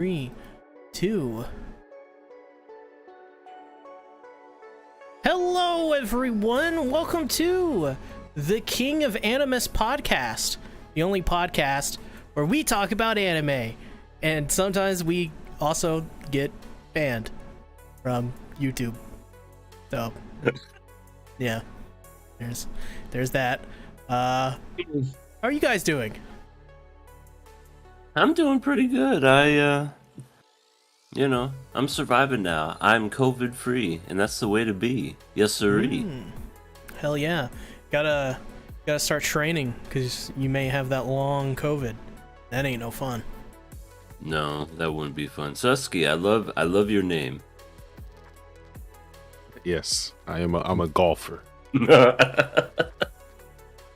3, 2. Hello, everyone. Welcome to the King of Animus podcast, the only podcast where we talk about anime, and sometimes we also get banned from YouTube. So, yeah, there's that. How are you guys doing? I'm doing pretty good. I'm surviving now. I'm COVID free, and that's the way to be. Yes, sirree. Hell yeah. Gotta start training, because you may have that long COVID. That ain't no fun. No, that wouldn't be fun. Susky, I love your name. Yes, I'm a golfer.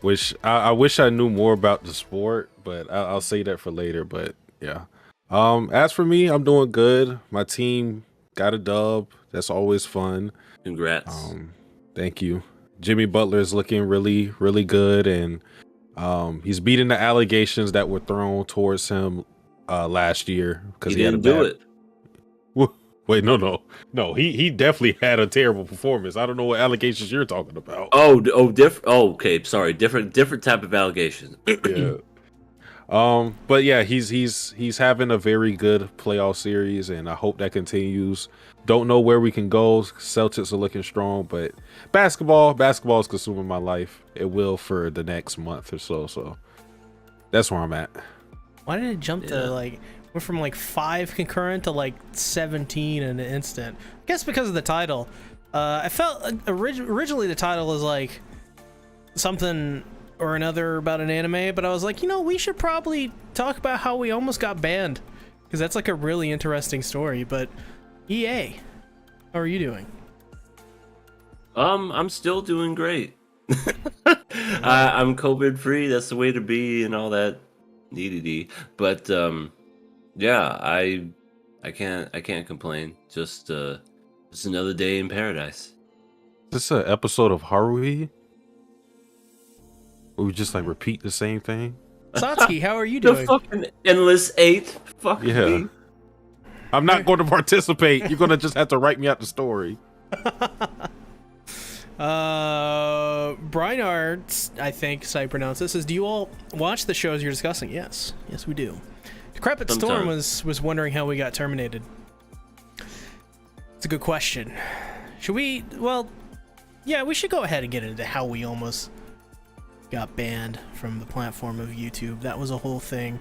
Which I wish I knew more about the sport, but I'll say that for later. But yeah, as for me, I'm doing good. My team got a dub. That's always fun. Congrats. Thank you. Jimmy Butler is looking really, really good, and he's beating the allegations that were thrown towards him last year because he didn't do it. Wait, no. He definitely had a terrible performance. I don't know what allegations you're talking about. Different. Oh, okay. Sorry, different type of allegations. Yeah. But yeah, he's having a very good playoff series, and I hope that continues. Don't know where we can go. Celtics are looking strong, but basketball is consuming my life. It will for the next month or so. So that's where I'm at. Why did it jump to went from 5 concurrent to 17 in an instant? I guess because of the title. I felt originally the title was something or another about an anime, but I was like, we should probably talk about how we almost got banned, because that's a really interesting story. But EA, how are you doing? I'm still doing great. I'm COVID free. That's the way to be, and all that. But yeah, I can't complain. Just another day in paradise. Is this an episode of Haruhi? Where we just repeat the same thing? Satsuki, how are you doing? The fucking endless 8. Fuck me. I'm not going to participate. You're going to just have to write me out the story. Breinart, I think is how you pronounce this, says, do you all watch the shows you're discussing? Yes we do. Decrepit Storm was wondering how we got terminated. It's a good question. Should we? Well, yeah, we should go ahead and get into how we almost got banned from the platform of YouTube. That was a whole thing.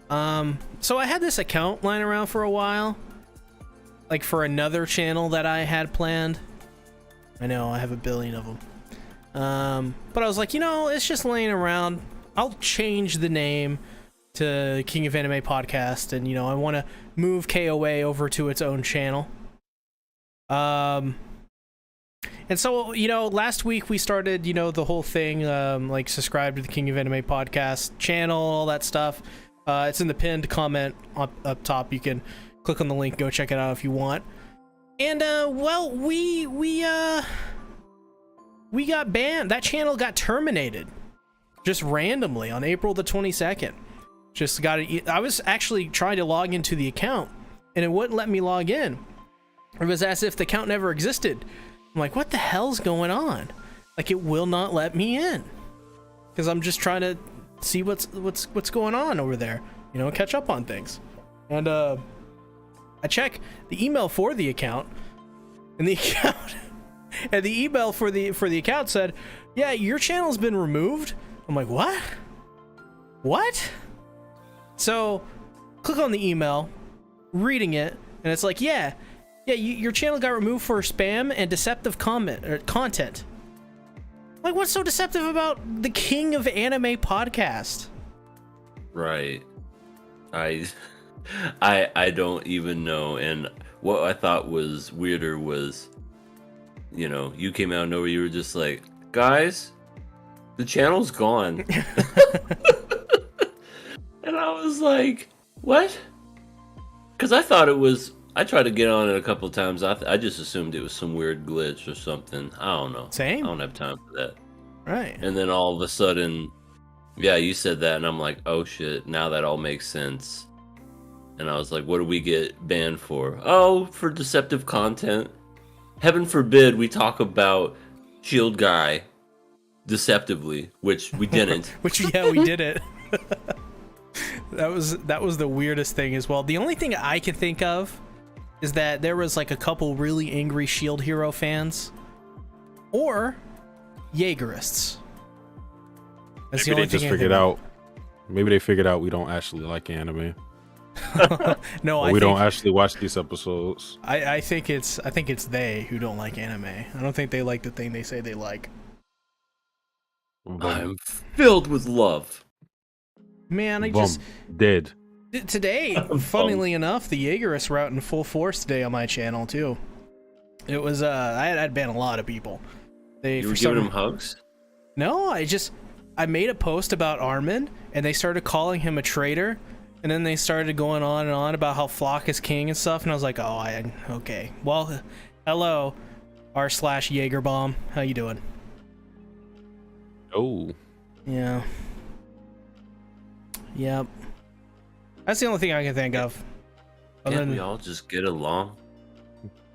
So I had this account lying around for a while, for another channel that I had planned. I know I have a billion of them. But I was like, it's just laying around. I'll change the name to King of Anime podcast, and I want to move KOA over to its own channel. And so last week we started the whole thing, subscribe to the King of Anime podcast channel, all that stuff. It's in the pinned comment up top. You can click on the link, go check it out if you want. And well, we got banned. That channel got terminated just randomly on April the 22nd. Just got it. I was actually trying to log into the account, and it wouldn't let me log in. It was as if the account never existed. I'm like, what the hell's going on? It will not let me in, because I'm just trying to see what's going on over there. Catch up on things. And I check the email for the account, and the email for the account said, yeah, your channel's been removed. I'm like, what? So click on the email, reading it, and it's like, yeah, your channel got removed for spam and deceptive content. What's so deceptive about the King of Anime podcast? Right. I don't even know. And what I thought was weirder was, you came out of nowhere. You were just like, guys, the channel's gone. And I was like, what? Because I thought it was. I tried to get on it a couple times. I just assumed it was some weird glitch or something. I don't know. Same. I don't have time for that. Right. And then all of a sudden, yeah, you said that, and I'm like, oh shit, now that all makes sense. And I was like, what do we get banned for? Oh, for deceptive content. Heaven forbid we talk about Shield Guy deceptively, which we didn't. Which, yeah, we did it. That was the weirdest thing as well. The only thing I can think of is that there was like a couple really angry Shield Hero fans, or Jaegerists. That's the Maybe only they just thing I figured think out. Maybe they figured out we don't actually like anime. No, We don't actually watch these episodes. I think it's they who don't like anime. I don't think they like the thing they say they like. I'm filled with love. Man, I Bum. just Dead. today, funnily enough, the Jaegerists were out in full force today on my channel too. It was I'd banned a lot of people. You were giving them hugs? No, I made a post about Armin, and they started calling him a traitor, and then they started going on and on about how Flock is king and stuff, and I was like, okay. Well, hello, r/Jaegerbomb. How you doing? Oh. Yeah. Yep. That's the only thing I can think of. Can't we all just get along?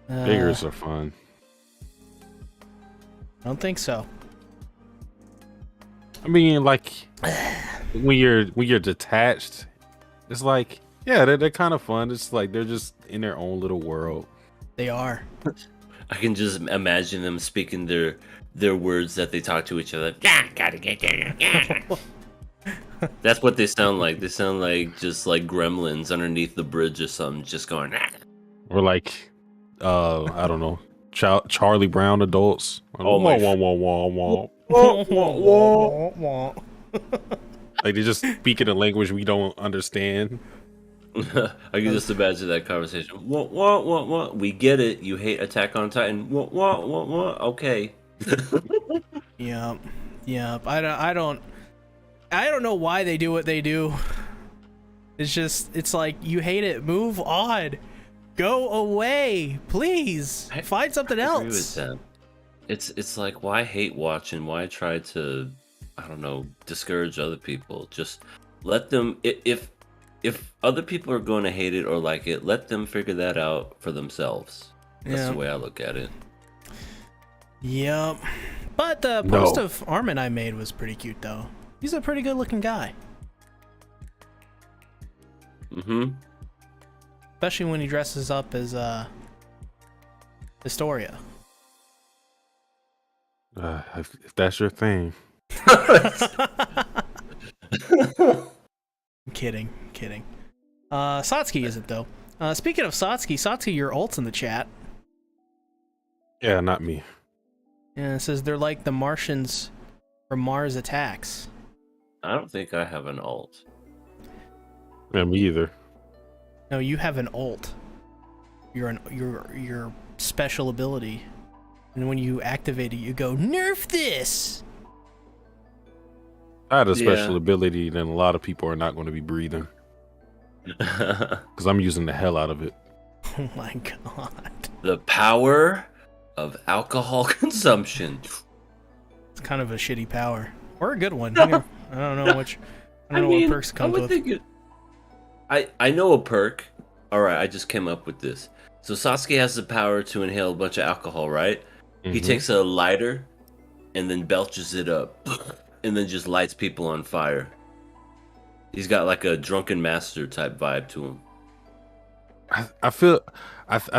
Figures are fun. I don't think so. I mean, like when you're detached, it's like, yeah, they're kind of fun. It's like they're just in their own little world. They are. I can just imagine them speaking their words that they talk to each other. Gotta get there. That's what they sound like. They sound like just like gremlins underneath the bridge or something, just going. Or like, I don't know, Charlie Brown adults. Oh my! Like they just speak in a language we don't understand. I can just imagine that conversation. What? We get it. You hate Attack on Titan. What? Okay. Yep. I don't know why they do what they do. It's like, you hate it. Move on. Go away, please. Find something else. I agree with that. It's like, why hate watch and why try to, I don't know, discourage other people? Just let them. If other people are going to hate it or like it, let them figure that out for themselves. That's the way I look at it. Yep. But the post of Armin I made was pretty cute, though. He's a pretty good-looking guy. Mm-hmm. Especially when he dresses up as Historia. If that's your thing. Kidding. Satsuki isn't, though. Speaking of Satsuki, your ult's in the chat. Yeah, not me. Yeah, it says they're like the Martians from Mars Attacks. I don't think I have an alt. Yeah, me either. No, you have an ult. Your special ability. And when you activate it, you go, nerf this! I had a special ability, then a lot of people are not going to be breathing. Because I'm using the hell out of it. Oh my god. The power of alcohol consumption. It's kind of a shitty power. Or a good one. I don't know which. I don't know what perks it comes with. I know a perk. Alright, I just came up with this. So Sasuke has the power to inhale a bunch of alcohol, right? Mm-hmm. He takes a lighter and then belches it up. And then just lights people on fire. He's got like a drunken master type vibe to him. I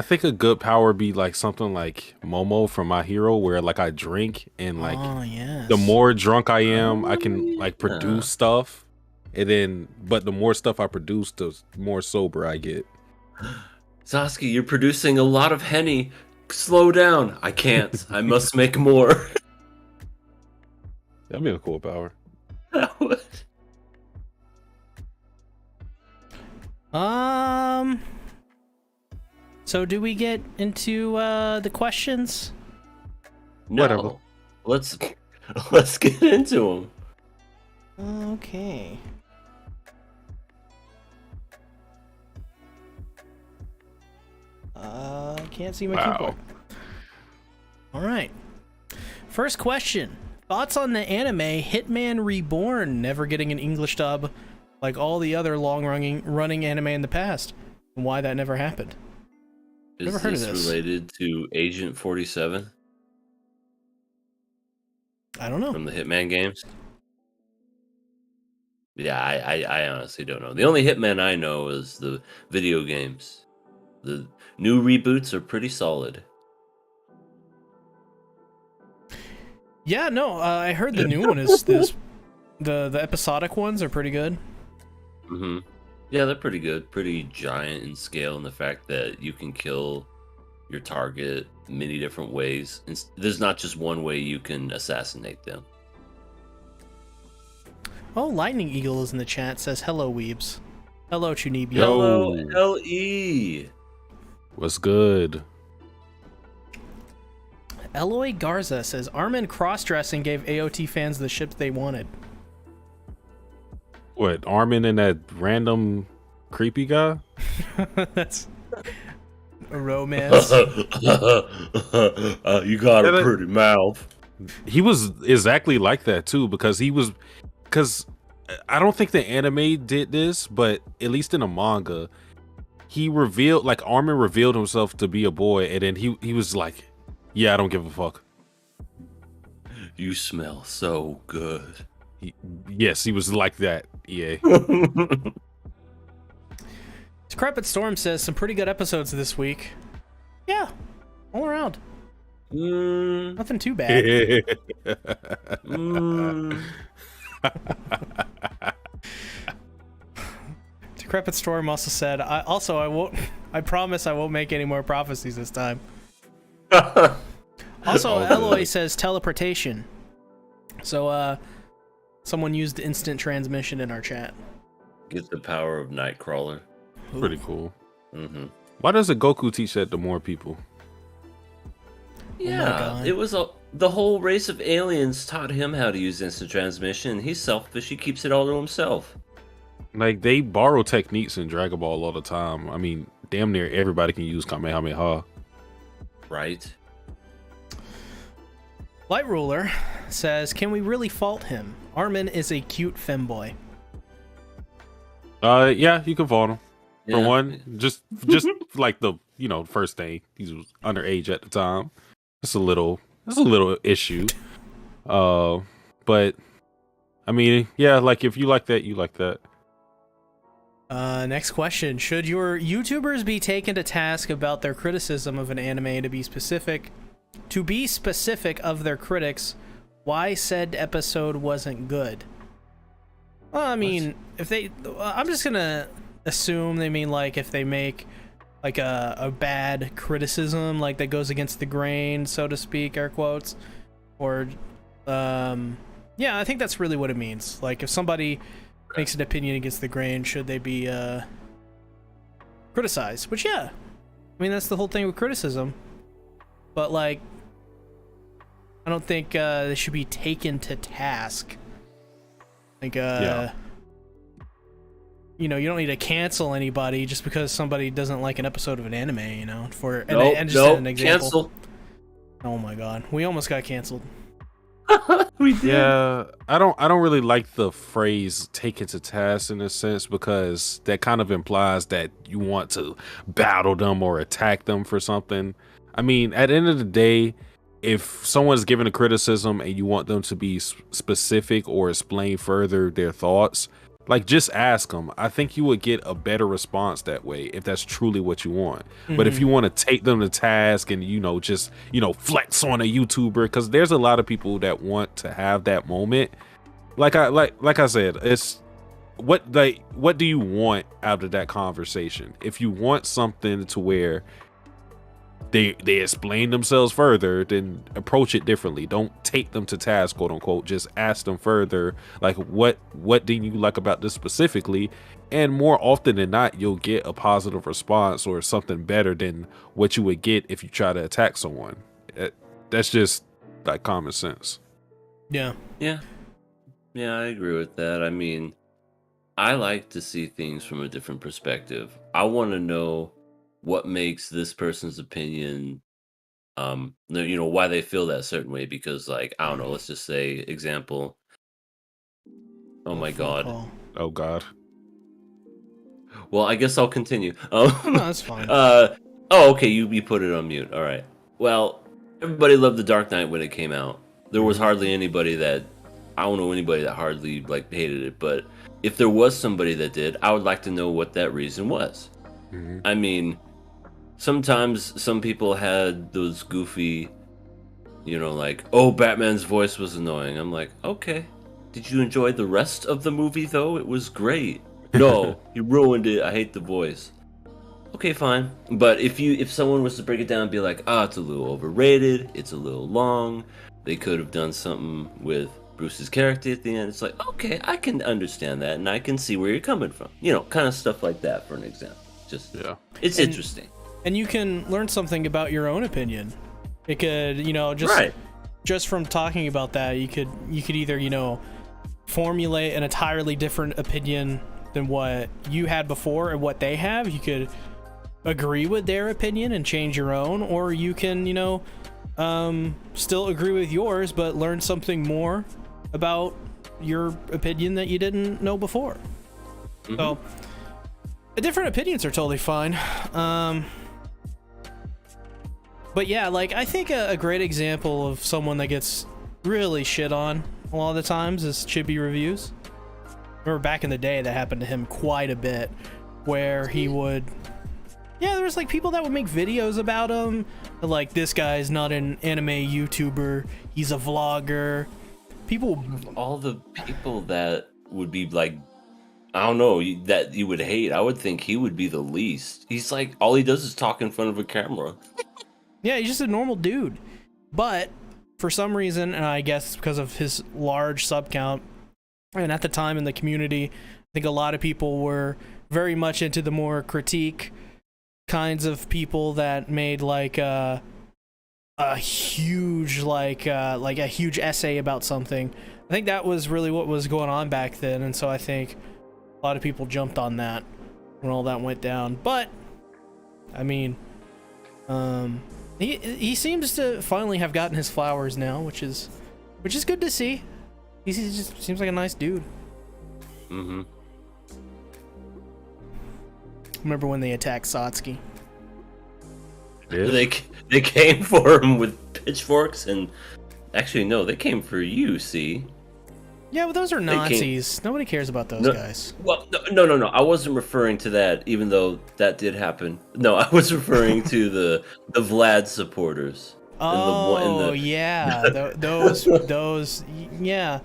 think a good power would be like something like Momo from My Hero, where like I drink and like the more drunk I am, I can like produce stuff, and then but the more stuff I produce, the more sober I get. Sasuke, you're producing a lot of Henny. Slow down. I can't. I must make more. That'd be a cool power. That would. So do we get into the questions? No. Whatever. Let's get into them. Okay. I can't see my keyboard. All right. First question. Thoughts on the anime Hitman Reborn never getting an English dub like all the other long-running anime in the past? and why that never happened. Never heard of Is this this. related to Agent 47 I don't know. from the Hitman games? Yeah, I honestly don't know. The only Hitman I know is the video games. The new reboots are pretty solid. Yeah, no, I heard the new one is this. The episodic ones are pretty good. Mm-hmm. Yeah, they're pretty good. Pretty giant in scale in the fact that you can kill your target many different ways. There's not just one way you can assassinate them. Oh, Lightning Eagle is in the chat. Says hello, weebs. Hello, Chunibia. Hello, Yo. LE. What's good? Eloy Garza says Armin cross-dressing gave AOT fans the ships they wanted. What, Armin and that random creepy guy? That's a romance. You got a pretty mouth. He was exactly like that too, because I don't think the anime did this, but at least in a manga, he revealed, like, Armin revealed himself to be a boy, and then he was like, yeah, I don't give a fuck. You smell so good. Yes, he was like that. Yeah. Decrepit Storm says some pretty good episodes this week. Yeah, all around. Nothing too bad. Decrepit Storm also said, I promise I won't make any more prophecies this time. Also, Eloy says teleportation. So, someone used instant transmission in our chat. Get the power of Nightcrawler. Pretty cool. Mm-hmm. Why doesn't Goku teach that to more people? Yeah, it was the whole race of aliens taught him how to use instant transmission. He's selfish. He keeps it all to himself. Like, they borrow techniques in Dragon Ball all the time. I mean, damn near everybody can use Kamehameha. Right. Light Ruler says, can we really fault him? Armin is a cute femboy. Yeah, you can fault him. For Yeah. one, just like the first thing, he was underage at the time. It's a little issue. But I mean, yeah, like if you like that, you like that. Next question. Should your YouTubers be taken to task about their criticism of an anime to be specific of their critics why said episode wasn't good? Well, I mean, I'm just gonna assume they mean like if they make like a bad criticism, like that goes against the grain, so to speak, air quotes, or yeah, I think that's really what it means. Like if somebody makes an opinion against the grain, should they be criticized? Which, yeah, I mean, that's the whole thing with criticism. But like, I don't think they should be taken to task. Like, Yeah. you don't need to cancel anybody just because somebody doesn't like an episode of an anime, and just Nope, an example. cancel. Oh my god, we almost got canceled. We did. Yeah, I don't really like the phrase "taken to task" in a sense, because that kind of implies that you want to battle them or attack them for something. I mean, at the end of the day, if someone's giving a criticism and you want them to be specific or explain further their thoughts, like, just ask them. I think you would get a better response that way if that's truly what you want. But if you want to take them to task and just flex on a YouTuber, because there's a lot of people that want to have that moment. Like I said, it's what do you want out of that conversation? If you want something to where they explain themselves further, then approach it differently. Don't take them to task, quote unquote. Just ask them further, like, what do you like about this specifically? And more often than not, you'll get a positive response or something better than what you would get if you try to attack someone. That's just like common sense. Yeah. Yeah, I agree with that. I mean, I like to see things from a different perspective. I want to know what makes this person's opinion, why they feel that certain way. Because, like, I don't know, let's just say, example. Oh my god. Oh god. Well, I guess I'll continue. No, that's fine. Okay, you put it on mute. All right. Well, everybody loved The Dark Knight when it came out. There was hardly anybody that I don't know anybody that hardly like hated it, but if there was somebody that did, I would like to know what that reason was. I mean, sometimes some people had those goofy, like, oh, Batman's voice was annoying. I'm like, okay. Did you enjoy the rest of the movie though? It was great. No, you ruined it. I hate the voice. Okay, fine. But if someone was to break it down and be like, it's a little overrated, it's a little long, they could have done something with Bruce's character at the end. It's like, okay, I can understand that, and I can see where you're coming from. Kind of stuff like that, for an example. Just, it's interesting. And you can learn something about your own opinion. It could, just from talking about that, you could either, formulate an entirely different opinion than what you had before and what they have. You could agree with their opinion and change your own, or you can, still agree with yours but learn something more about your opinion that you didn't know before. So different opinions are totally fine. But yeah, like, I think a great example of someone that gets really shit on a lot of the times is Chibi Reviews. Remember back in the day that happened to him quite a bit, where he would, there was like people that would make videos about him, like, this guy's not an anime YouTuber, he's a vlogger. People, all the people that would be like, I don't know, that you would hate, I would think he would be the least. He's like, all he does is talk in front of a camera. Yeah, he's just a normal dude. But for some reason, and I guess because of his large sub count, and at the time in the community, I think a lot of people were very much into the more critique kinds of people that made like a huge a huge essay about something. I think that was really what was going on back then, and so I think a lot of people jumped on that when all that went down. But I mean, he seems to finally have gotten his flowers now, which is good to see. He just seems like a nice dude. Remember when they attacked Satsuki? Yeah. They came for him with pitchforks, and actually no, they came for you. See? Yeah, but those are Nazis. Nobody cares about those guys. Well, no. I wasn't referring to that, even though that did happen. No, I was referring to the Vlad supporters. Yeah, those, yeah.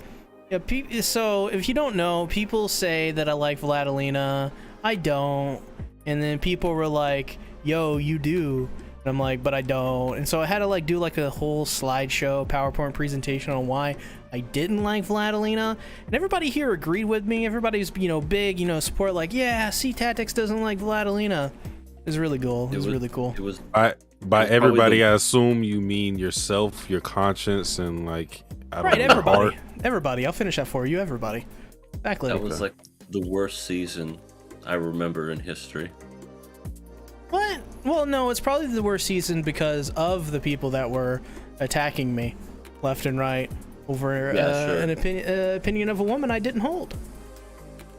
So if you don't know, people say that I like Vladilena. I don't, and then people were like, "Yo, you do." And I'm like, but I don't. And so I had to like do like a whole slideshow PowerPoint presentation on why I didn't like Vladilena. And everybody here agreed with me. Everybody's, big, support, like, yeah, C-Tactics doesn't like Vladilena. It was really cool. It was really cool. It was by everybody, I assume you mean yourself, your conscience, and like, I don't know, everybody. heart. Everybody. I'll finish that for you, everybody. Backlit. That was like the worst season I remember in history. What? Well, no, it's probably the worst season because of the people that were attacking me left and right over an opinion of a woman I didn't hold.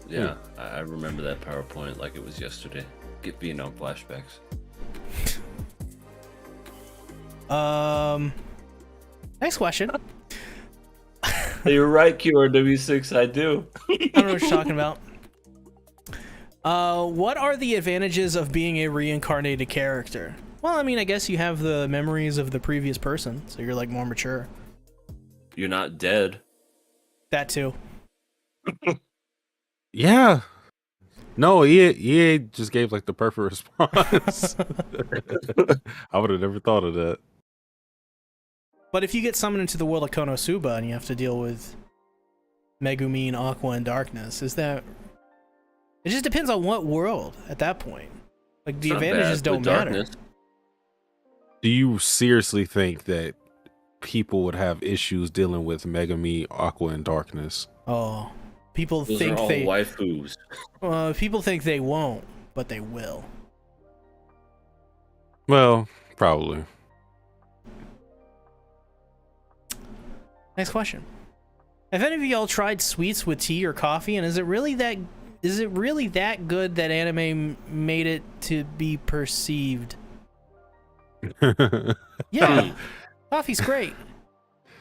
Yeah, I remember that PowerPoint like it was yesterday. Get Vietnam flashbacks. Next question. You're right, QRW6, I do. I don't know what you're talking about. What are the advantages of being a reincarnated character? Well, I mean, I guess you have the memories of the previous person, so you're like more mature. You're not dead. That too. Yeah. No, EA just gave like the perfect response. I would have never thought of that. But if you get summoned into the world of Konosuba and you have to deal with Megumin, Aqua, and Darkness, is that... It just depends on what world at that point. Like, the advantages don't matter. Do you seriously think that people would have issues dealing with Megami, Aqua, and Darkness? Oh, people Those think are all they waifus. People think they won't, but they will. Well, probably. Next question. Have any of y'all tried sweets with tea or coffee, and is it really that is it really that good that anime made it to be perceived? Yeah, coffee's great.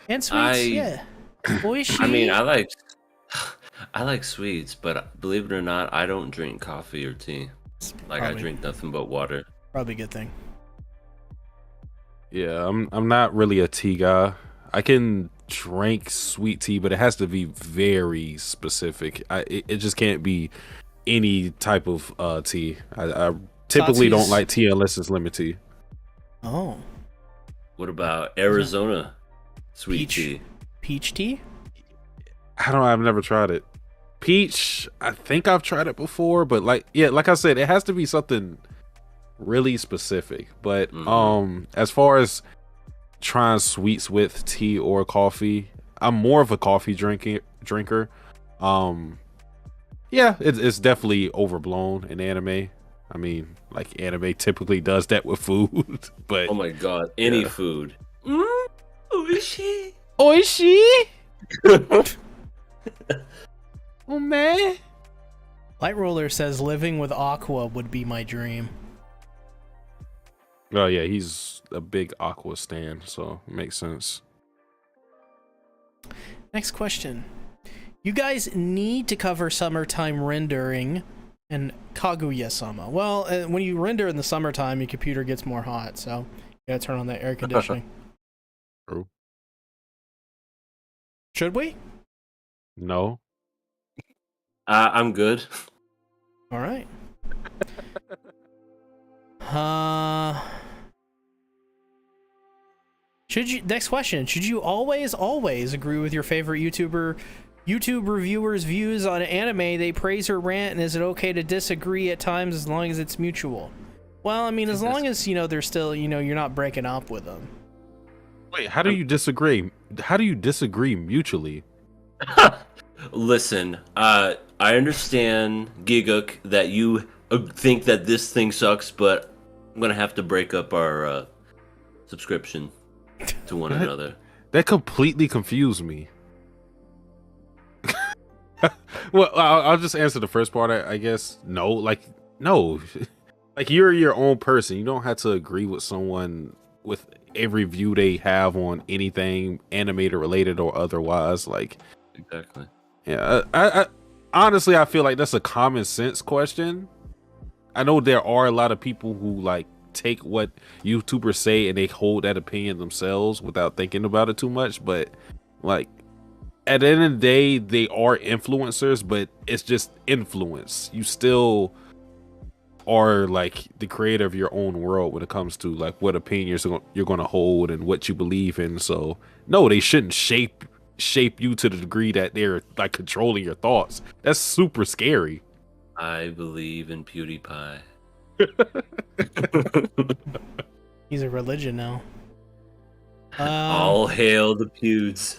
And sweets, yeah. Oishi. I mean, I like sweets, but believe it or not, I don't drink coffee or tea. Like I drink nothing but water. Probably a good thing. Yeah, I'm not really a tea guy. I can drink sweet tea, but it has to be very specific. It just can't be any type of tea. I typically don't like tea unless it's lemon tea. Oh. What about Arizona sweet tea? Peach tea? I've never tried it. Peach, I think I've tried it before, but like I said, it has to be something really specific. But as far as trying sweets with tea or coffee, I'm more of a coffee drinker. Yeah, it's definitely overblown in anime. I mean, like anime typically does that with food, but oh my god, any food. Oishi. Oh man. Light Roller says living with Aqua would be my dream. Oh yeah, he's a big Aqua stan, so it makes sense. Next question. You guys need to cover summertime rendering and Kaguya-sama. Well, when you render in the summertime, your computer gets more hot, so you gotta turn on that air conditioning. True. Should we? No. I'm good. All right. Next question. Should you always agree with your favorite YouTube reviewers' views on anime? They praise or rant, and is it okay to disagree at times as long as it's mutual? Well, I mean, as long as, they're still, you're not breaking up with them. Wait, how do you disagree? How do you disagree mutually? Listen, I understand, Giguk, that you think that this thing sucks, but I'm gonna have to break up our subscription to one another. That completely confused me. Well, I'll just answer the first part, I guess. No. Like you're your own person. You don't have to agree with someone with every view they have on anything animated related or otherwise. Like, exactly. Yeah, I honestly, I feel like that's a common sense question. I know there are a lot of people who like take what YouTubers say and they hold that opinion themselves without thinking about it too much, but like at the end of the day, they are influencers, but it's just influence. You still are like the creator of your own world when it comes to like what opinions you're going to hold and what you believe in. So no, they shouldn't shape you to the degree that they're like controlling your thoughts. That's super scary. I believe in PewDiePie. He's a religion now. All hail the Pewds.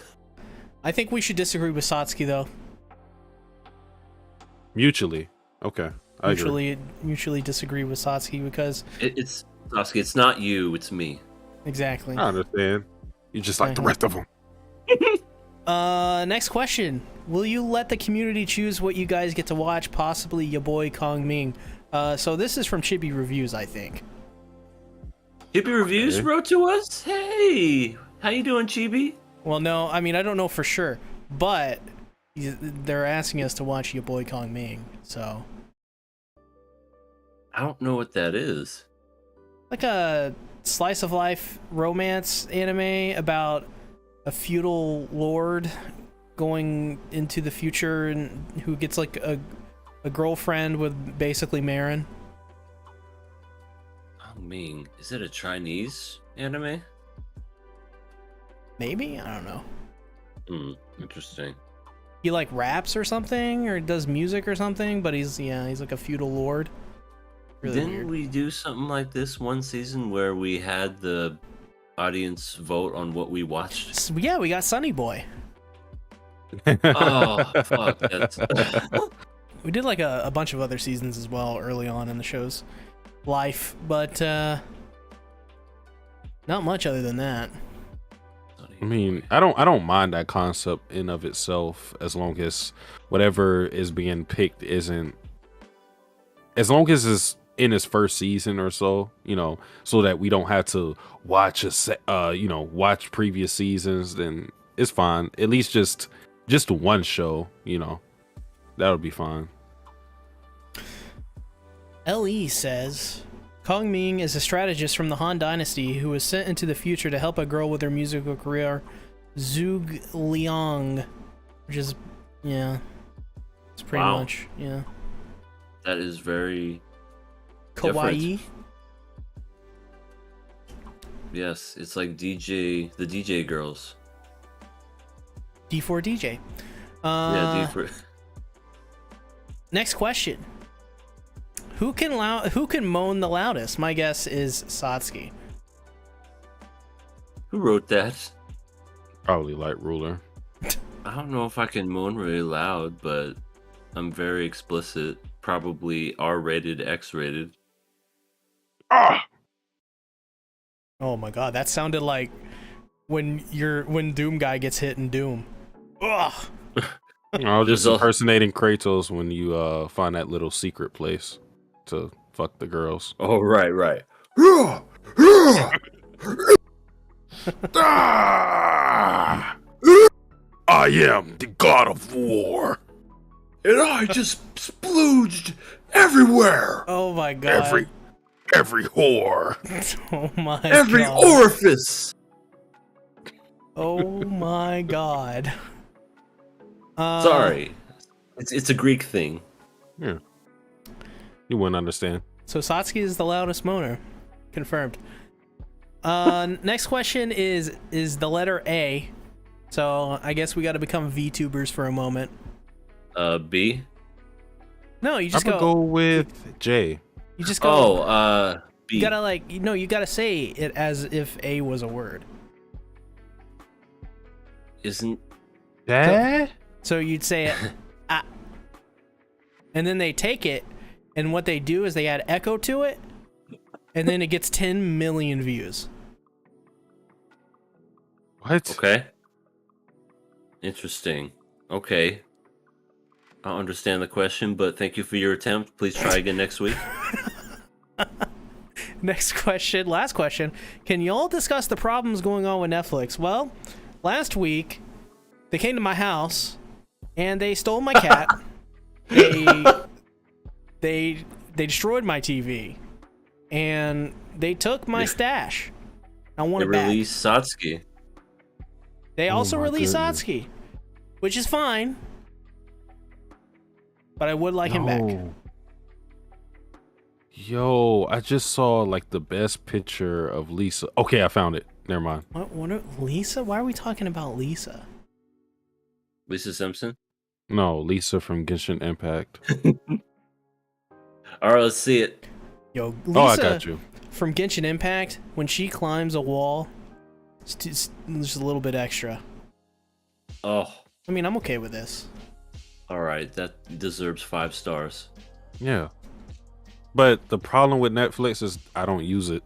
I think we should disagree with Satsuki though. Mutually. Okay. I agree. Mutually disagree with Satsuki because it's Satsuki, it's not you, it's me. Exactly. I understand. You're just like the rest of them. Next question. Will you let the community choose what you guys get to watch? Possibly your boy Kong Ming. So this is from Chibi Reviews, I think. Chibi Reviews wrote to us? Hey! How you doing, Chibi? Well, no, I mean, I don't know for sure, but they're asking us to watch your boy Kong Ming, so... I don't know what that is. Like a slice of life romance anime about a feudal lord going into the future and who gets like a girlfriend with basically Marin. Kong Ming, is it a Chinese anime? Maybe? I don't know. Interesting. He like raps or something, or does music or something, but he's like a feudal lord. Really Didn't weird. we do something like this one season where we had the audience vote on what we watched? So, yeah, we got Sunny Boy. Oh, fuck. That's... We did like a bunch of other seasons as well early on in the show's life, but not much other than that. Sunny I mean, I don't mind that concept in of itself as long as whatever is being picked isn't, as long as it's in its first season or so, so that we don't have to watch watch previous seasons, then it's fine. At least just one show, that would be fine. LE says, Kong Ming is a strategist from the Han Dynasty who was sent into the future to help a girl with her musical career, Zhuge Liang, which is, it's pretty much, That is very kawaii. different. Yes, it's like the DJ girls. D4DJ. Yeah, D4. Next question. Who can moan the loudest? My guess is Satsuki. Who wrote that? Probably Light Ruler. I don't know if I can moan really loud, but I'm very explicit. Probably R-rated, X-rated. Ah! Oh my god, that sounded like when Doom guy gets hit in Doom. Ugh. I was just impersonating Kratos when you find that little secret place to fuck the girls. Oh, right. I am the god of war, and I just splooged everywhere. Oh my god. Every whore. Oh my every god. orifice. Oh my god. Sorry. It's a Greek thing. Yeah. You wouldn't understand. So Satsuki is the loudest moaner. Confirmed. Next question is the letter A. So I guess we got to become VTubers for a moment. B? No, you just I'm gonna go with J. You just go. B. You gotta you gotta say it as if A was a word. Isn't that? So you'd say it, and then they take it, and what they do is they add echo to it, and then it gets 10 million views. What? Okay. Interesting. Okay. I don't understand the question, but thank you for your attempt. Please try again next week. Next question, last question. Can y'all discuss the problems going on with Netflix? Well, last week, they came to my house, and they stole my cat. They destroyed my TV, and they took my stash. I want it back. They released Satsuki. They also released goodness. Satsuki, which is fine, but I would like him back. Yo, I just saw like the best picture of Lisa. Okay, I found it. Never mind. Lisa? Why are we talking about Lisa? Lisa Simpson? No, Lisa from Genshin Impact. All right, let's see it. Yo, Lisa I got you. from Genshin Impact, when she climbs a wall, it's just a little bit extra. Oh, I mean, I'm okay with this. all right. That deserves 5 stars. Yeah. But the problem with Netflix is I don't use it.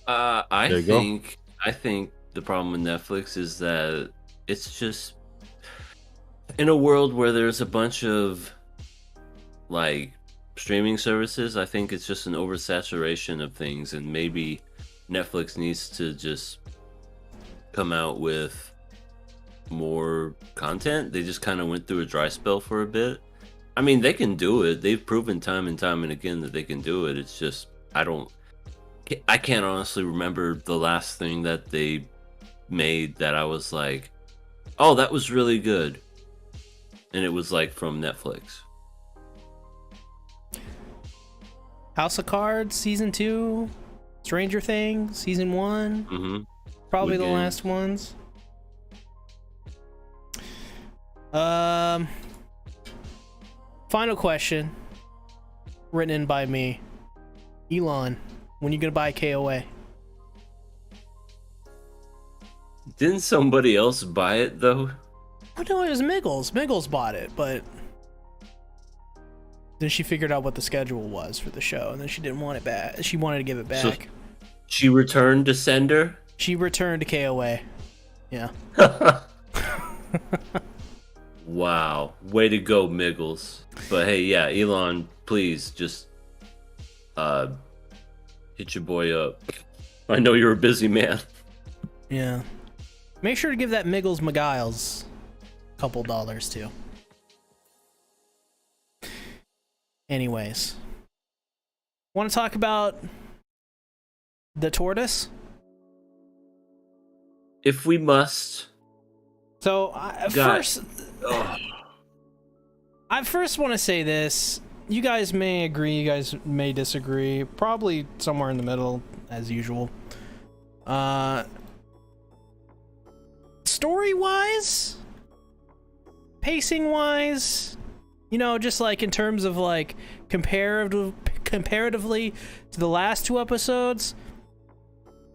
I There you think the problem with Netflix is that it's just in a world where there's a bunch of like streaming services. I think it's just an oversaturation of things, and maybe Netflix needs to just come out with more content. They just kind of went through a dry spell for a bit. I mean, they can do it. They've proven time and time and again that they can do it. It's just I can't honestly remember the last thing that they made that I was like, oh, that was really good. And it was like from Netflix. House of Cards season 2, Stranger Things season 1, Mm-hmm. probably Good the games. last ones. Final question, written in by me. Elon, when you gonna buy KOA? Didn't somebody else buy it though? Oh no, it was Miggles. Miggles bought it, but then she figured out what the schedule was for the show, and then she didn't want it back. She wanted to give it back. She returned to sender. She returned to KOA. Yeah. Wow, way to go, Miggles. But hey, yeah, Elon, please just hit your boy up. I know you're a busy man. Yeah. Make sure to give that Miggles McGiles a couple dollars too. Anyways, want to talk about the tortoise? If we must. So I first want to say this. You guys may agree, you guys may disagree. Probably somewhere in the middle, as usual. Story-wise, pacing-wise, you know, just like in terms of like comparatively to the last two episodes,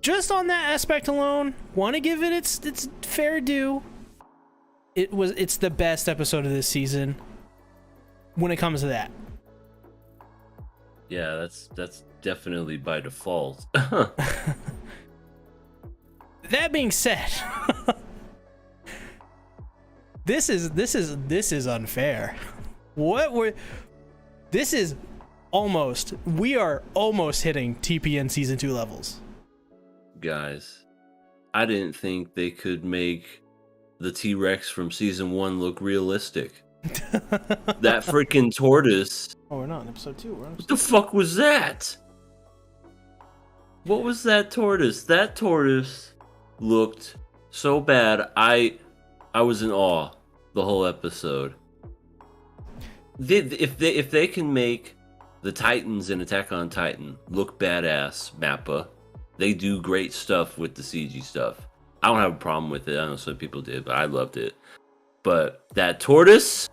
just on that aspect alone, want to give it its fair due. It's the best episode of this season when it comes to that. Yeah, that's definitely by default. That being said, this is unfair. We are almost hitting TPN season 2 levels. Guys, I didn't think they could make the T-Rex from season 1 look realistic. That freaking tortoise. Oh, we're not in episode 2. We're on What the fuck was that? What was that tortoise? That tortoise looked so bad. I was in awe the whole episode. If they can make the Titans in Attack on Titan look badass, Mappa, they do great stuff with the CG stuff. I don't have a problem with it. I know some people did, but I loved it. But that tortoise,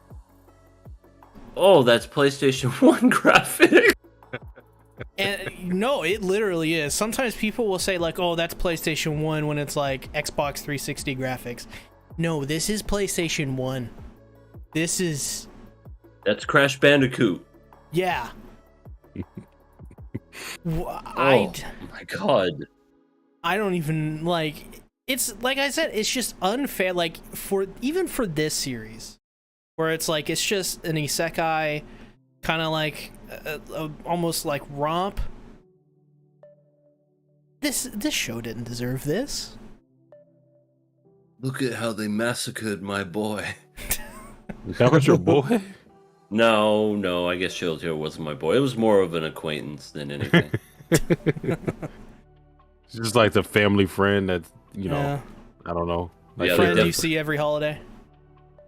oh, that's PlayStation 1 graphic. And no, it literally is. Sometimes people will say like, "Oh, that's PlayStation 1" when it's like Xbox 360 graphics. No, this is PlayStation 1. That's Crash Bandicoot. Yeah. Oh my god. I don't even like. It's like I said. It's just unfair. Like for this series, where it's like it's just an isekai, kind of like almost like romp. This show didn't deserve this. Look at how they massacred my boy. That was your boy? No, I guess Shield Hero wasn't my boy. It was more of an acquaintance than anything. It's just like the family friend that, you know, Yeah. I don't know. Like Yeah, Friend they you see every holiday.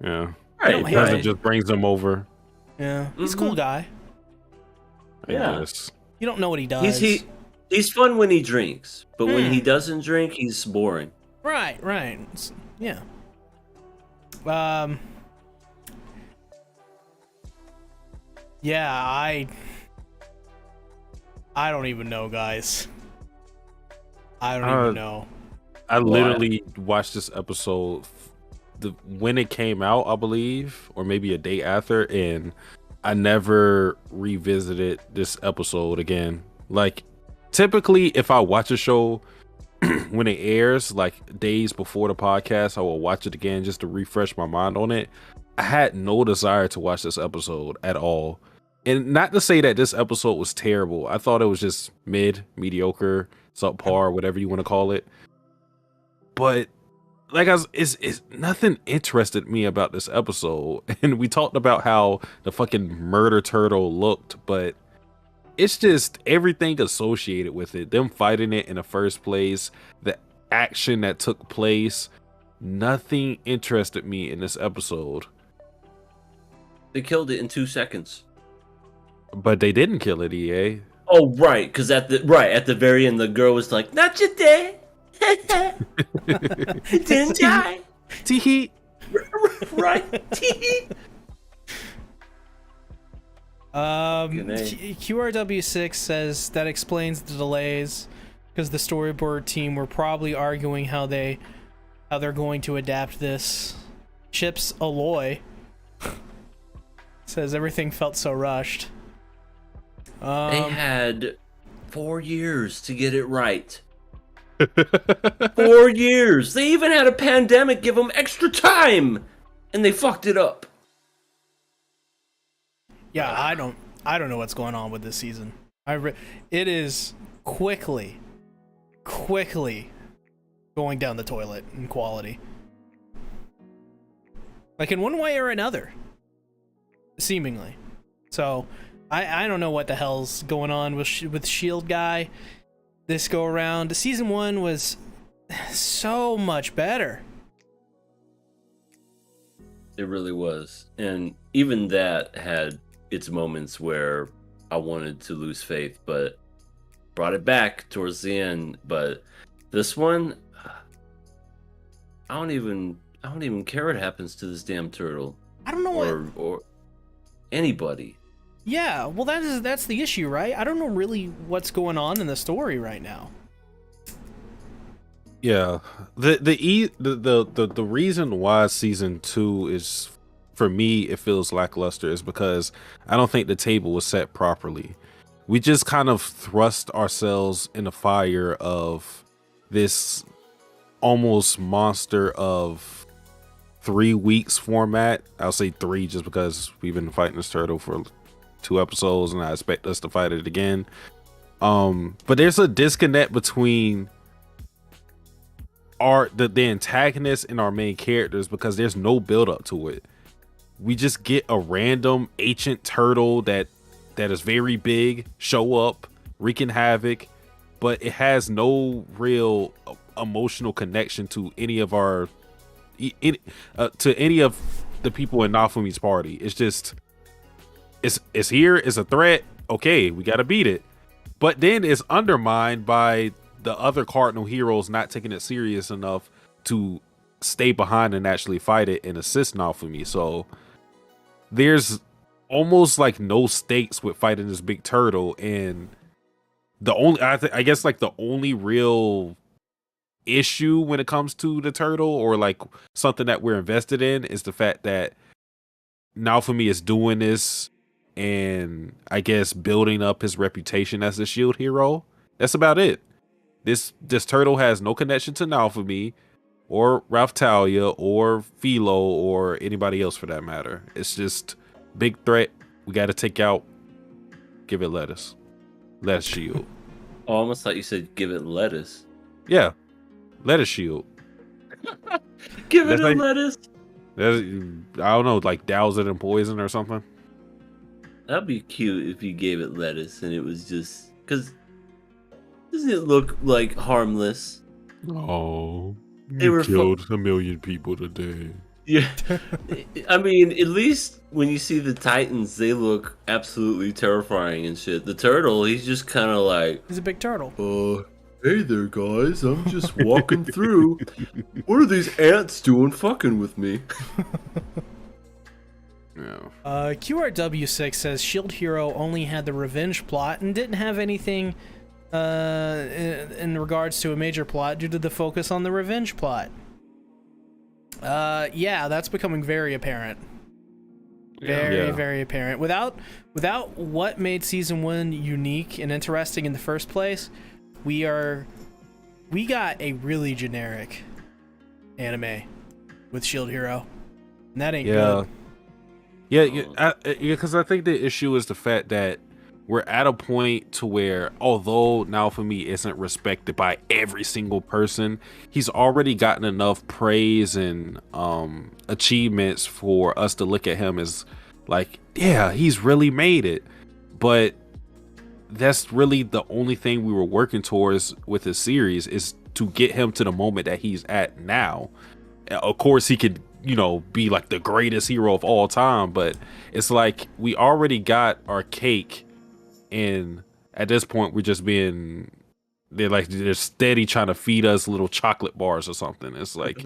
Yeah. Right, Hey, Cousin right. just brings them over. Yeah, he's a cool guy. I Yeah. guess. You don't know what he does. He's fun when he drinks, but when he Hmm. doesn't drink, he's boring. Right. Yeah. Yeah, I don't even know, guys. I don't even know. I literally watched this episode when it came out, I believe, or maybe a day after, and I never revisited this episode again. Like, typically, if I watch a show when it airs, like days before the podcast, I will watch it again just to refresh my mind on it. I had no desire to watch this episode at all. And not to say that this episode was terrible. I thought it was just mediocre, subpar, whatever you want to call it. But like it's nothing interested me about this episode. And we talked about how the fucking murder turtle looked, but it's just everything associated with it. Them fighting it in the first place, the action that took place, nothing interested me in this episode. They killed it in 2 seconds. But they didn't kill it, EA. Oh, right, because at the very end, the girl was like, "Not your dad, didn't die." Tee Right. Tee-hee. QRW6 says that explains the delays because the storyboard team were probably arguing how they're going to adapt this. Chips Alloy says everything felt so rushed. They had 4 years to get it right. 4 years. They even had a pandemic give them extra time, and they fucked it up. Yeah, I don't know what's going on with this season. It is quickly going down the toilet in quality. Like in one way or another, seemingly. So I don't know what the hell's going on with Shield Guy this go around. Season 1 was so much better. It really was. And even that had its moments where I wanted to lose faith, but brought it back towards the end. But this one, I don't even care what happens to this damn turtle. I don't know or anybody. Yeah, well that's the issue, right? I don't know really what's going on in the story right now. Yeah, the reason why season 2 is, for me, it feels lackluster is because I don't think the table was set properly. We just kind of thrust ourselves in the fire of this almost monster of 3 weeks format. I'll say 3 just because we've been fighting this turtle for 2 episodes and I expect us to fight it again. But there's a disconnect between the antagonist and our main characters because there's no build up to it. We just get a random ancient turtle that is very big show up wreaking havoc, but it has no real emotional connection to any of our to any of the people in Nafumi's party. It's just it's here, it's a threat, okay, we gotta beat it, but then it's undermined by the other cardinal heroes not taking it serious enough to stay behind and actually fight it and assist Nafumi. So there's almost like no stakes with fighting this big turtle, and the only I guess like the only real issue when it comes to the turtle, or like something that we're invested in, is the fact that Nafumi is doing this and I guess building up his reputation as a shield hero. That's about it. This turtle has no connection to Nafumi or Ralph Talia or Philo or anybody else for that matter. It's just big threat we got to take out. Give it lettuce. Lettuce shield. Oh, I almost thought you said give it lettuce. Yeah, lettuce shield. Give it a lettuce. I don't know, like douse it in poison or something. That'd be cute if you gave it lettuce and it was just because doesn't it look like harmless? Oh, they were killed a million people today. Yeah, I mean, at least when you see the Titans, they look absolutely terrifying and shit. The turtle, he's just kind of like, he's a big turtle. Hey there, guys. I'm just walking through. What are these ants doing fucking with me? Yeah. QRW6 says Shield Hero only had the revenge plot and didn't have anything in regards to a major plot due to the focus on the revenge plot. Yeah, that's becoming very apparent. Very apparent. Without what made season 1 unique and interesting in the first place, we got a really generic anime with Shield Hero, and that ain't good. Yeah, because I think the issue is the fact that we're at a point to where, although Naofumi isn't respected by every single person, he's already gotten enough praise and achievements for us to look at him as like, yeah, he's really made it. But that's really the only thing we were working towards with the series, is to get him to the moment that he's at now. Of course, he could, be like the greatest hero of all time, but it's like we already got our cake, and at this point we're just they're steady trying to feed us little chocolate bars or something. It's like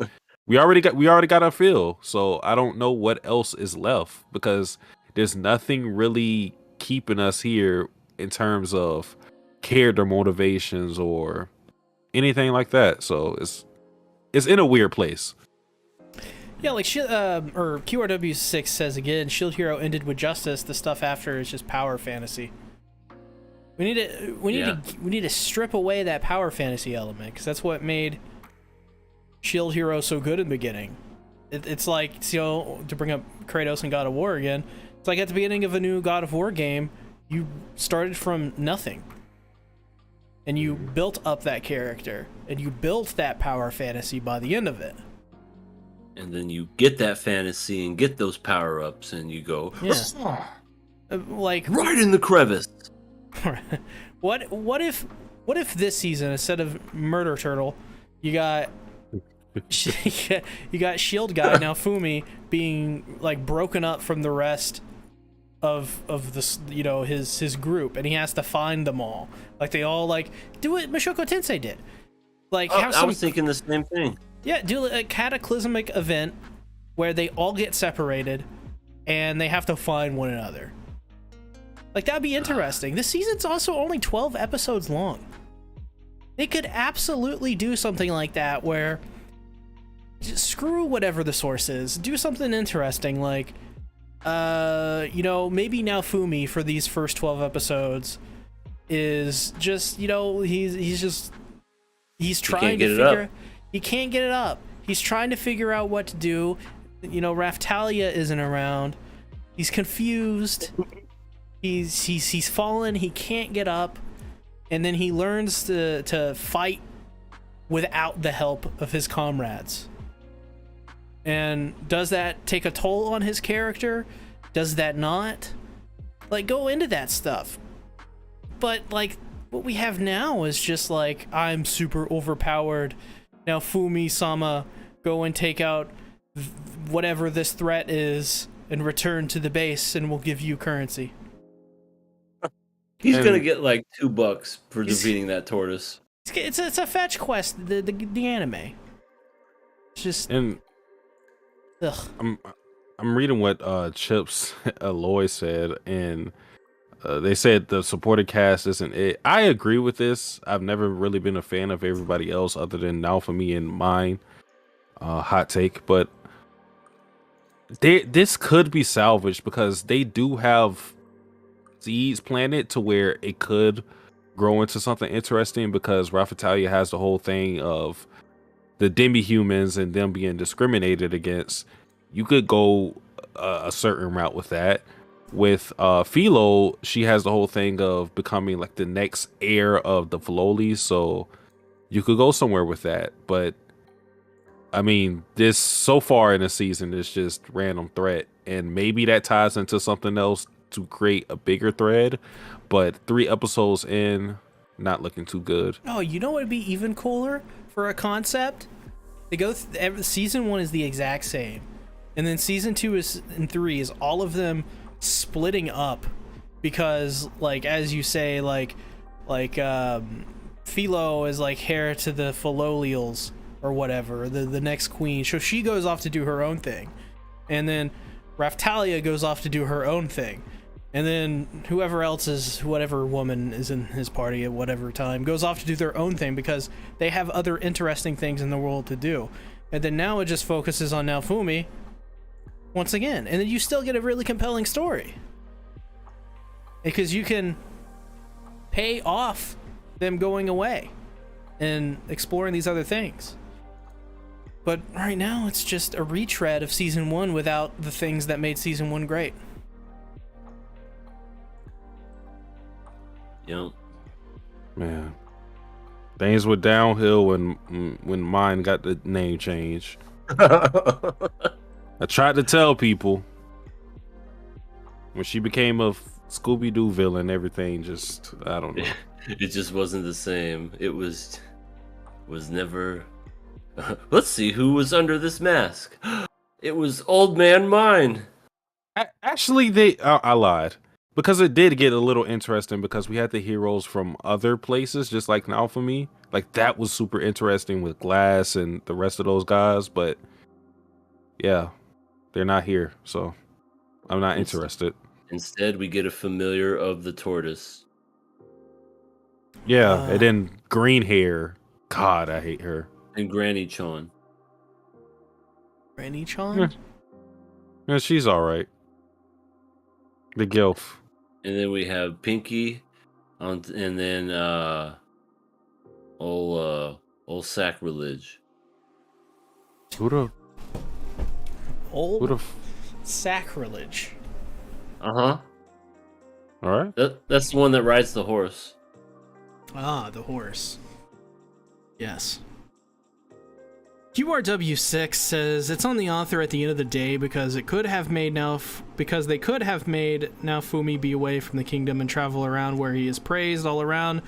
we already got our fill, so I don't know what else is left, because there's nothing really keeping us here in terms of character motivations or anything like that. So it's in a weird place. Yeah, like or QRW6 says again, Shield Hero ended with justice. The stuff after is just power fantasy. We need to strip away that power fantasy element, because that's what made Shield Hero so good in the beginning. It's like, to bring up Kratos and God of War again, it's like at the beginning of a new God of War game, you started from nothing. And you built up that character, and you built that power fantasy by the end of it. And then you get that fantasy and get those power-ups, and you go, yeah. Like right in the crevice. What if this season, instead of Murder Turtle, you got Shield Guy now Fumi being like broken up from the rest of this, his group, and he has to find them all. Like they all like do what Mushoku Tensei did. Like I was thinking the same thing. Yeah, do a cataclysmic event where they all get separated and they have to find one another. Like, that'd be interesting. This season's also only 12 episodes long. They could absolutely do something like that where, just screw whatever the source is, do something interesting, like, maybe now Fumi for these first 12 episodes is just, he's trying to figure, he can't get it up. He's trying to figure out what to do. Raftalia isn't around. He's confused. He's fallen. He can't get up, and then he learns to fight without the help of his comrades. And does that take a toll on his character? Does that not? Like, go into that stuff. But like, what we have now is just like, I'm super overpowered. Now Fumi-sama, go and take out whatever this threat is and return to the base, and we'll give you currency. He's gonna get like $2 for defeating that tortoise. It's a fetch quest. The anime. It's just. And ugh. I'm reading what Chips Aloy said, and they said the supported cast isn't it. I agree with this. I've never really been a fan of everybody else other than Now For Me and mine. Hot take, but this could be salvaged because they do have seeds planted to where it could grow into something interesting, because Raftalia has the whole thing of the demi-humans and them being discriminated against. You could go a certain route with that. With Philo, she has the whole thing of becoming like the next heir of the Philolis, so you could go somewhere with that. But I mean, this so far in the season is just random threat, and maybe that ties into something else to create a bigger thread, but 3 episodes in, not looking too good. Oh, you know what would be even cooler for a concept? They go season 1 is the exact same, and then season 2 and 3 is all of them splitting up, because like, as you say, like Philo is like heir to the Philolials or whatever, the next queen, so she goes off to do her own thing, and then Raftalia goes off to do her own thing, and then whatever woman is in his party at whatever time goes off to do their own thing, because they have other interesting things in the world to do. And then now it just focuses on Naofumi once again, and then you still get a really compelling story, because you can pay off them going away and exploring these other things. But right now it's just a retread of season 1 without the things that made season 1 great. Yep. Man, things were downhill when mine got the name change. I tried to tell people when she became a Scooby-Doo villain, everything just, I don't know. It just wasn't the same. It was never. Let's see who was under this mask. It was Old Man Mine. Actually, I lied. Because it did get a little interesting, because we had the heroes from other places, just like Now For Me. Like, that was super interesting with Glass and the rest of those guys, but yeah, they're not here, so I'm not interested. Instead, we get a familiar of the tortoise. Yeah, and then green hair. God, I hate her. And Granny Chon. Granny Chon? Yeah, she's alright. The Gilf. And then we have Pinky, And then old sacrilege. Who the Old sacrilege. Uh-huh. all right. That's the one that rides the horse. Ah, the horse. Yes. QRW6 says it's on the author at the end of the day because it could have made because they could have made Naofumi be away from the kingdom and travel around where he is praised all around,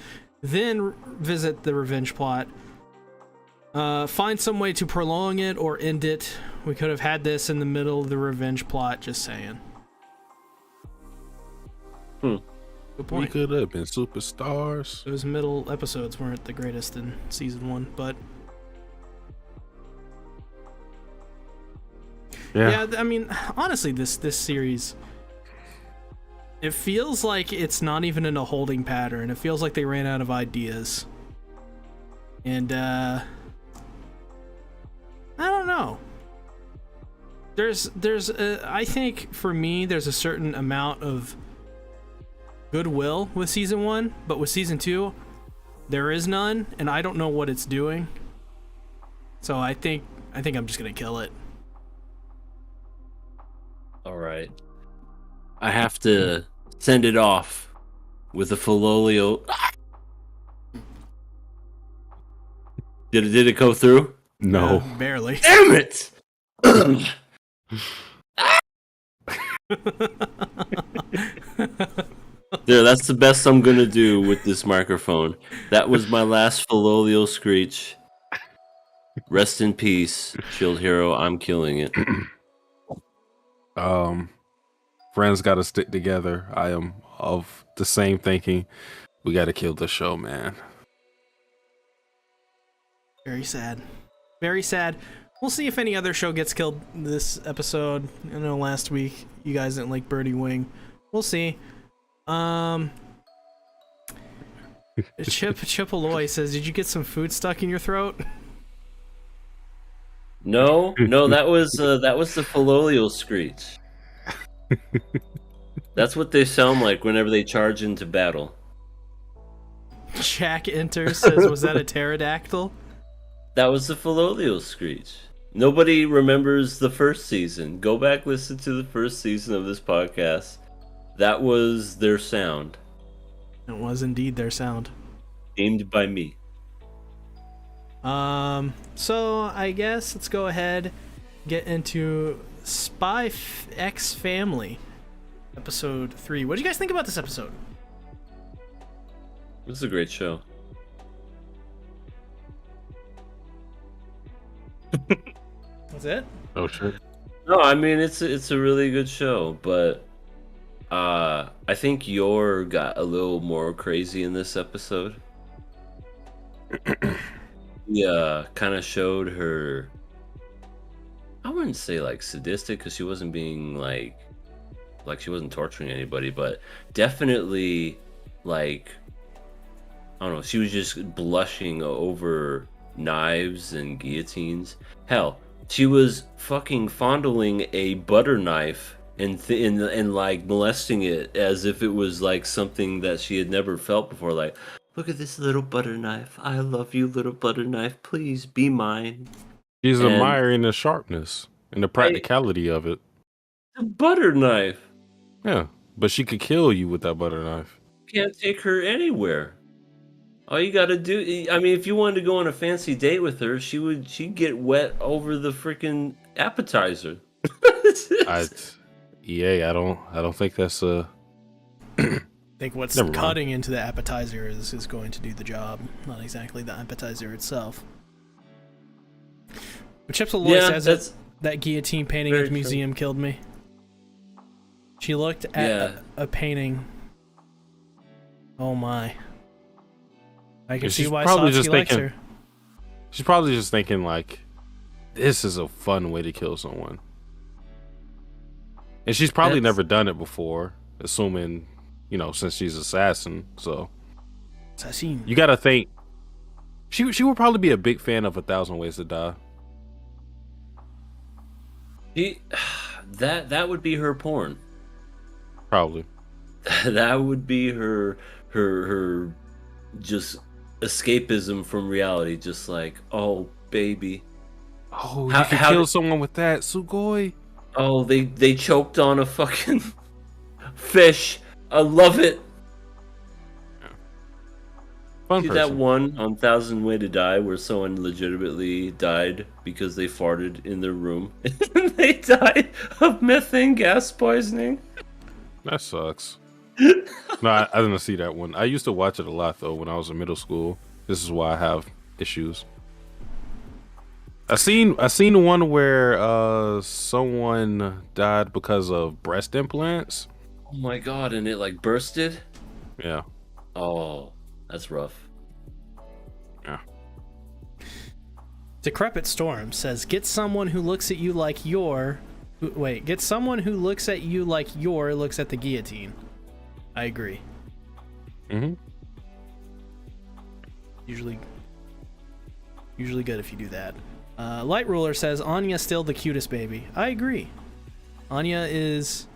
then visit the revenge plot. Find some way to prolong it or end it. We could have had this in the middle of the revenge plot, just saying. Good We point. could have been superstars. Those middle episodes weren't the greatest in season 1, but yeah, I mean, honestly, this series, it feels like it's not even in a holding pattern. It feels like they ran out of ideas. And I don't know. I think for me, there's a certain amount of goodwill with season 1, but with season 2, there is none, and I don't know what it's doing. So I think I'm just gonna kill it. All right. I have to send it off with a Filolio. Did it go through? No. Barely. Damn it! There, that's the best I'm gonna do with this microphone. That was my last Filolio screech. Rest in peace, Shield Hero. I'm killing it. Friends got to stick together. I am of the same thinking. We got to kill the show, man. Very sad. Very sad. We'll see if any other show gets killed this episode. I know last week you guys didn't like Birdie Wing. We'll see. Chip Aloy says, "Did you get some food stuck in your throat?" No, that was the Filolio screech. That's what they sound like whenever they charge into battle. Jack Enter says, "Was that a pterodactyl?" That was the Filolio screech. Nobody remembers the first season. Go back, listen to the first season of this podcast. That was their sound. It was indeed their sound. Named by me. So I guess let's go ahead, get into Spy X Family, episode 3. What did you guys think about this episode? This is a great show. That's it? Oh shit. No, I mean it's a really good show, but I think Yor got a little more crazy in this episode. Yeah, kind of showed her. I wouldn't say like sadistic because she wasn't being like she wasn't torturing anybody, but definitely like I don't know. She was just blushing over knives and guillotines. Hell, she was fucking fondling a butter knife and like molesting it as if it was like something that she had never felt before. Like, look at this little butter knife. I love you, little butter knife. Please be mine. She's And- admiring the sharpness and the practicality of it. A butter knife. Yeah, but she could kill you with that butter knife. Can't take her anywhere. All you gotta do, I mean, if you wanted to go on a fancy date with her, she'd get wet over the freaking appetizer. EA, I don't think that's I think what's Never mind. cutting into the appetizer is going to do the job, not exactly the appetizer itself. But Chips Aloy says that guillotine painting at the museum killed me. She looked at a painting. Oh my. I can see why Satsuki likes her. She's probably just thinking like, this is a fun way to kill someone. And she's probably never done it before, assuming, since she's assassin. So Assassin. you gotta think she would probably be a big fan of 1,000 Ways to Die. That would be her porn. Probably. That would be her her just escapism from reality, just like, oh baby. Oh, you can kill someone with that, Sugoi. Oh, they choked on a fucking fish. I love it. Fun See person. that one on 1,000 Way to Die where someone legitimately died because they farted in their room and they died of methane gas poisoning? That sucks. No, I didn't see that one. I used to watch it a lot though when I was in middle school. This is why I have issues. I seen the one where someone died because of breast implants. Oh my god, and it like bursted? Yeah. Oh, that's rough. Yeah. Decrepit Storm says, get someone who looks at you like you're... Wait, get someone who looks at you like you're looks at the guillotine. I agree. Mm-hmm. Usually good if you do that. Light Ruler says, Anya's still the cutest baby. I agree. Anya is...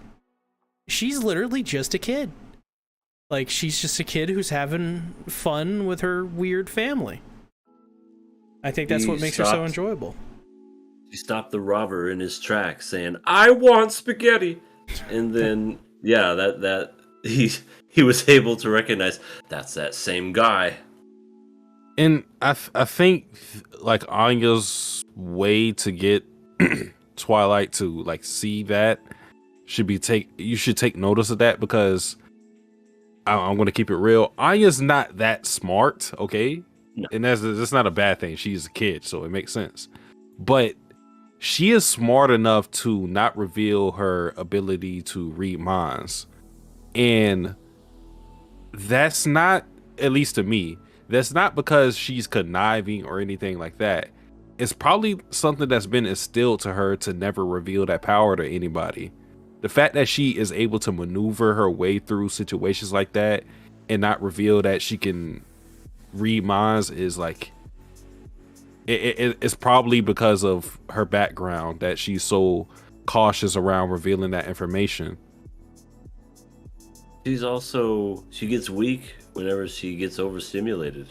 She's literally just a kid. Like, she's just a kid who's having fun with her weird family. I think that's what makes her so enjoyable. He stopped the robber in his tracks saying, I want spaghetti! And then, yeah, that he was able to recognize, that's that same guy. And I think like Anya's way to get Twilight to like see that you should take notice of that, because I'm going to keep it real. Anya's not that smart, okay? No. And that's not a bad thing. She's a kid, so it makes sense. But she is smart enough to not reveal her ability to read minds. And that's not, at least to me, that's not because she's conniving or anything like that. It's probably something that's been instilled to her to never reveal that power to anybody. The fact that she is able to maneuver her way through situations like that and not reveal that she can read minds is like, it's probably because of her background that she's so cautious around revealing that information. She gets weak whenever she gets overstimulated.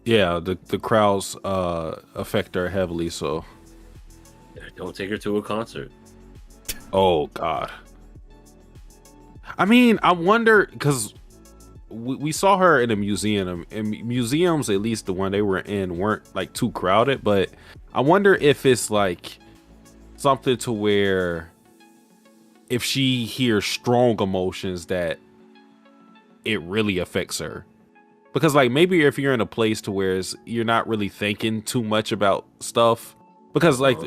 Yeah, the crowds affect her heavily, so don't take her to a concert. Oh god. I mean, I wonder, because we saw her in a museum, and museums, at least the one they were in, weren't like too crowded, but I wonder if it's like something to where if she hears strong emotions that it really affects her. Because like maybe if you're in a place to where you're not really thinking too much about stuff, because like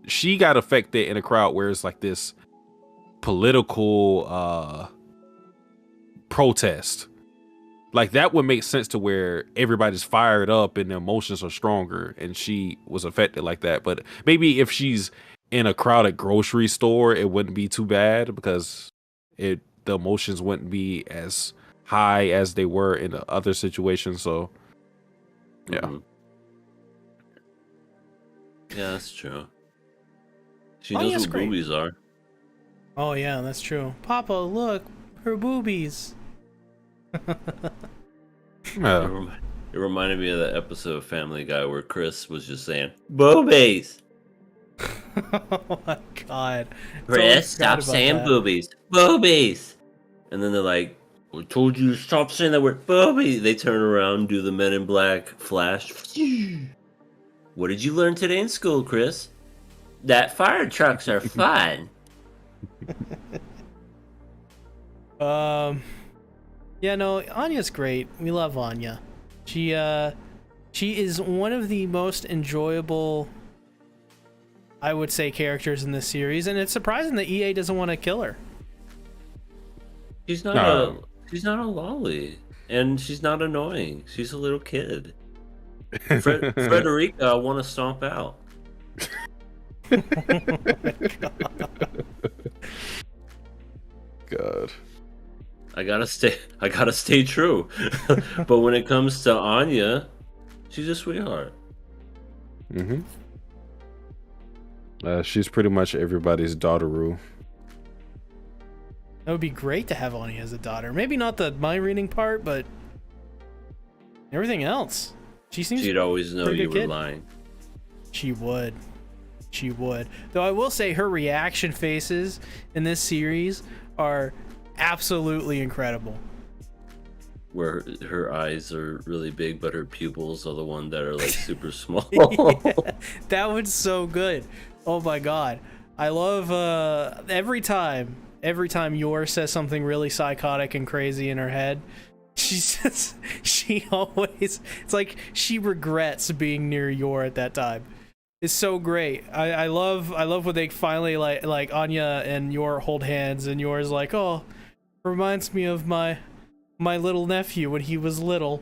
she got affected in a crowd where it's like this political protest. Like that would make sense to where everybody's fired up and the emotions are stronger, and she was affected like that. But maybe if she's in a crowded grocery store, it wouldn't be too bad because the emotions wouldn't be as high as they were in the other situations. So yeah. Mm-hmm. Yeah, that's true. She knows what boobies are. Oh yeah, that's true. Papa, look, her boobies. It reminded me of that episode of Family Guy where Chris was just saying, boobies! Oh my god. Chris, stop saying boobies. Boobies! And then they're like, I told you to stop saying that word, boobies! They turn around, do the Men in Black flash. What did you learn today in school, Chris? That fire trucks are fun. Yeah, no, Anya's great. We love Anya. She is one of the most enjoyable, I would say, characters in this series, and it's surprising that EA doesn't want to kill her. She's not a lolly, and she's not annoying. She's a little kid. Frederica, I want to stomp out. Oh my God. I gotta stay true. But when it comes to Anya, she's a sweetheart. Mm-hmm. She's pretty much everybody's daughter-roo. That would be great to have Anya as a daughter. Maybe not the mind reading part, but everything else. She seems She'd always know pretty you good were kid. lying. She would. She would. Though I will say her reaction faces in this series are absolutely incredible. Where her eyes are really big, but her pupils are the one that are like super small. Yeah, that one's so good. Oh my god. I love every time Yor says something really psychotic and crazy in her head, she always, it's like she regrets being near Yor at that time. It's so great. I love when they finally like Anya and Yor hold hands and Yor's like, "Oh, reminds me of my little nephew when he was little."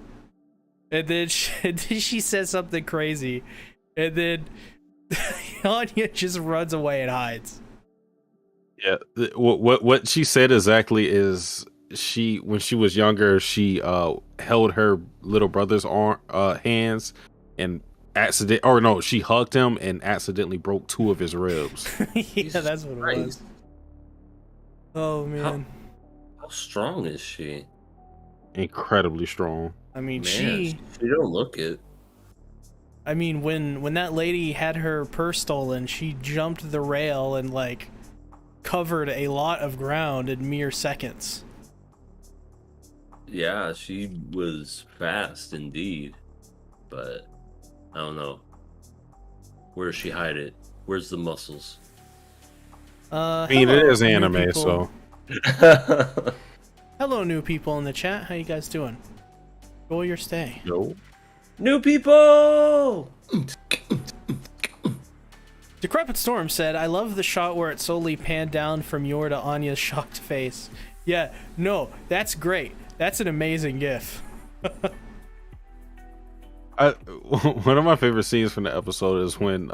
And then she says something crazy, and then Anya just runs away and hides. Yeah, what she said exactly is when she was younger, she held her little brother's hands and she hugged him and accidentally broke 2 of his ribs. Yeah, that's what it was. Oh man, How strong is she? Incredibly strong. I mean, Man, she don't look it. I mean, when that lady had her purse stolen, she jumped the rail and like covered a lot of ground in mere seconds. Yeah, she was fast indeed, but I don't know. Where does she hide it? Where's the muscles? I mean, it is anime, so. Hello, new people in the chat. How you guys doing? Enjoy your stay. No. New people! Decrepit Storm said, "I love the shot where it solely panned down from Yor to Anya's shocked face." Yeah, no, that's great. That's an amazing gif. One of my favorite scenes from the episode is when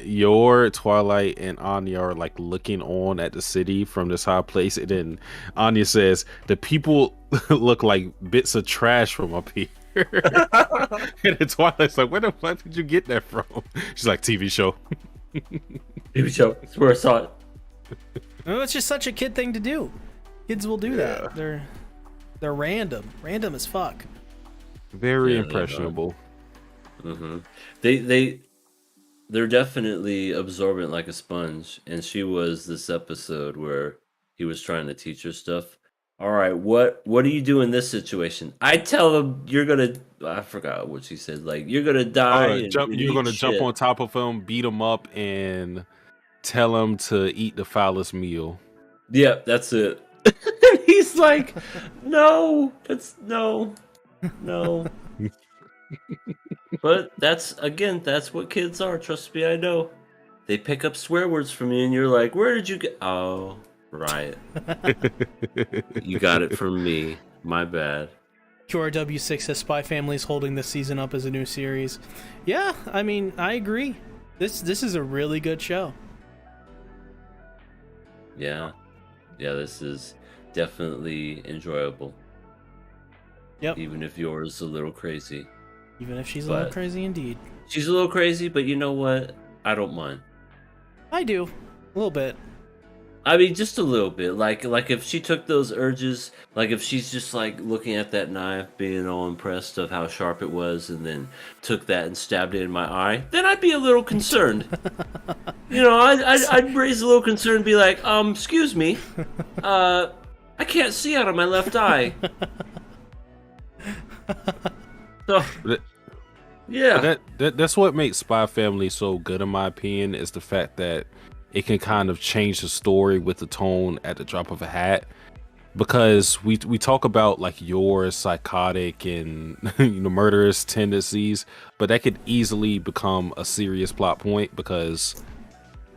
Yor, Twilight, and Anya are like looking on at the city from this high place, and then Anya says, "The people look like bits of trash from up here." And then Twilight's like, "Where the fuck did you get that from?" She's like, "TV show." TV show. That's where I saw it. No, it's just such a kid thing to do. Kids will do that. They're random as fuck. Very impressionable. Mm-hmm. They're definitely absorbent like a sponge, and she was this episode where he was trying to teach her stuff. All right, what do you do in this situation? I tell them you're gonna. I forgot what she said. Like, you're gonna die. You're gonna jump on top of him, beat him up, and tell him to eat the foulest meal. Yeah, that's it. He's like, no, no. But that's what kids are. Trust me, I know. They pick up swear words from you, and you're like, "Where did you get?" Oh, right. You got it from me. My bad. QRW6 says Spy Family's holding this season up as a new series. Yeah, I mean, I agree. This is a really good show. Yeah, this is definitely enjoyable. Yep. Even if yours is a little crazy. Even if she's a little crazy indeed. She's a little crazy, but you know what? I don't mind. I do. A little bit. I mean, just a little bit. Like if she took those urges, like if she's just like looking at that knife, being all impressed of how sharp it was, and then took that and stabbed it in my eye, then I'd be a little concerned. You know, I'd raise a little concern and be like, excuse me, I can't see out of my left eye. So, yeah, that's what makes Spy Family so good, in my opinion, is the fact that it can kind of change the story with the tone at the drop of a hat. Because we talk about like your psychotic and murderous tendencies, but that could easily become a serious plot point. Because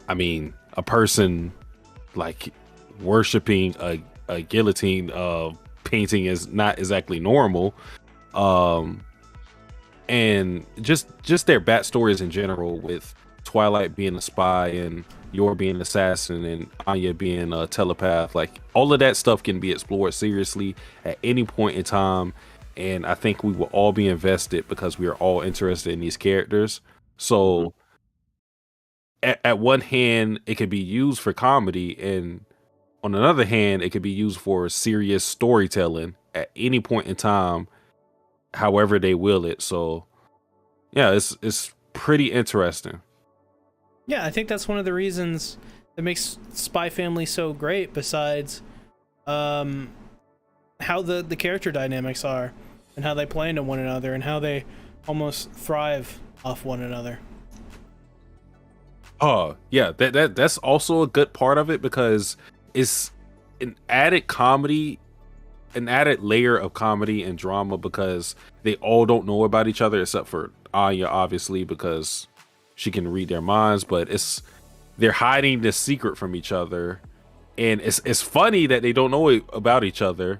I mean, a person like worshiping a guillotine painting is not exactly normal. And just their backstories in general, with Twilight being a spy and Yor being an assassin and Anya being a telepath, like all of that stuff can be explored seriously at any point in time, and I think we will all be invested because we are all interested in these characters. So at one hand, it can be used for comedy, and on another hand, it could be used for serious storytelling at any point in time, however they will it. So yeah, it's pretty interesting. Yeah, I think that's one of the reasons that makes Spy Family so great, besides how the character dynamics are and how they play into one another and how they almost thrive off one another. Oh yeah, that's also a good part of it, because it's an added comedy, an added layer of comedy and drama, because they all don't know about each other except for Anya, obviously, because she can read their minds, but they're hiding this secret from each other, and it's funny that they don't know about each other,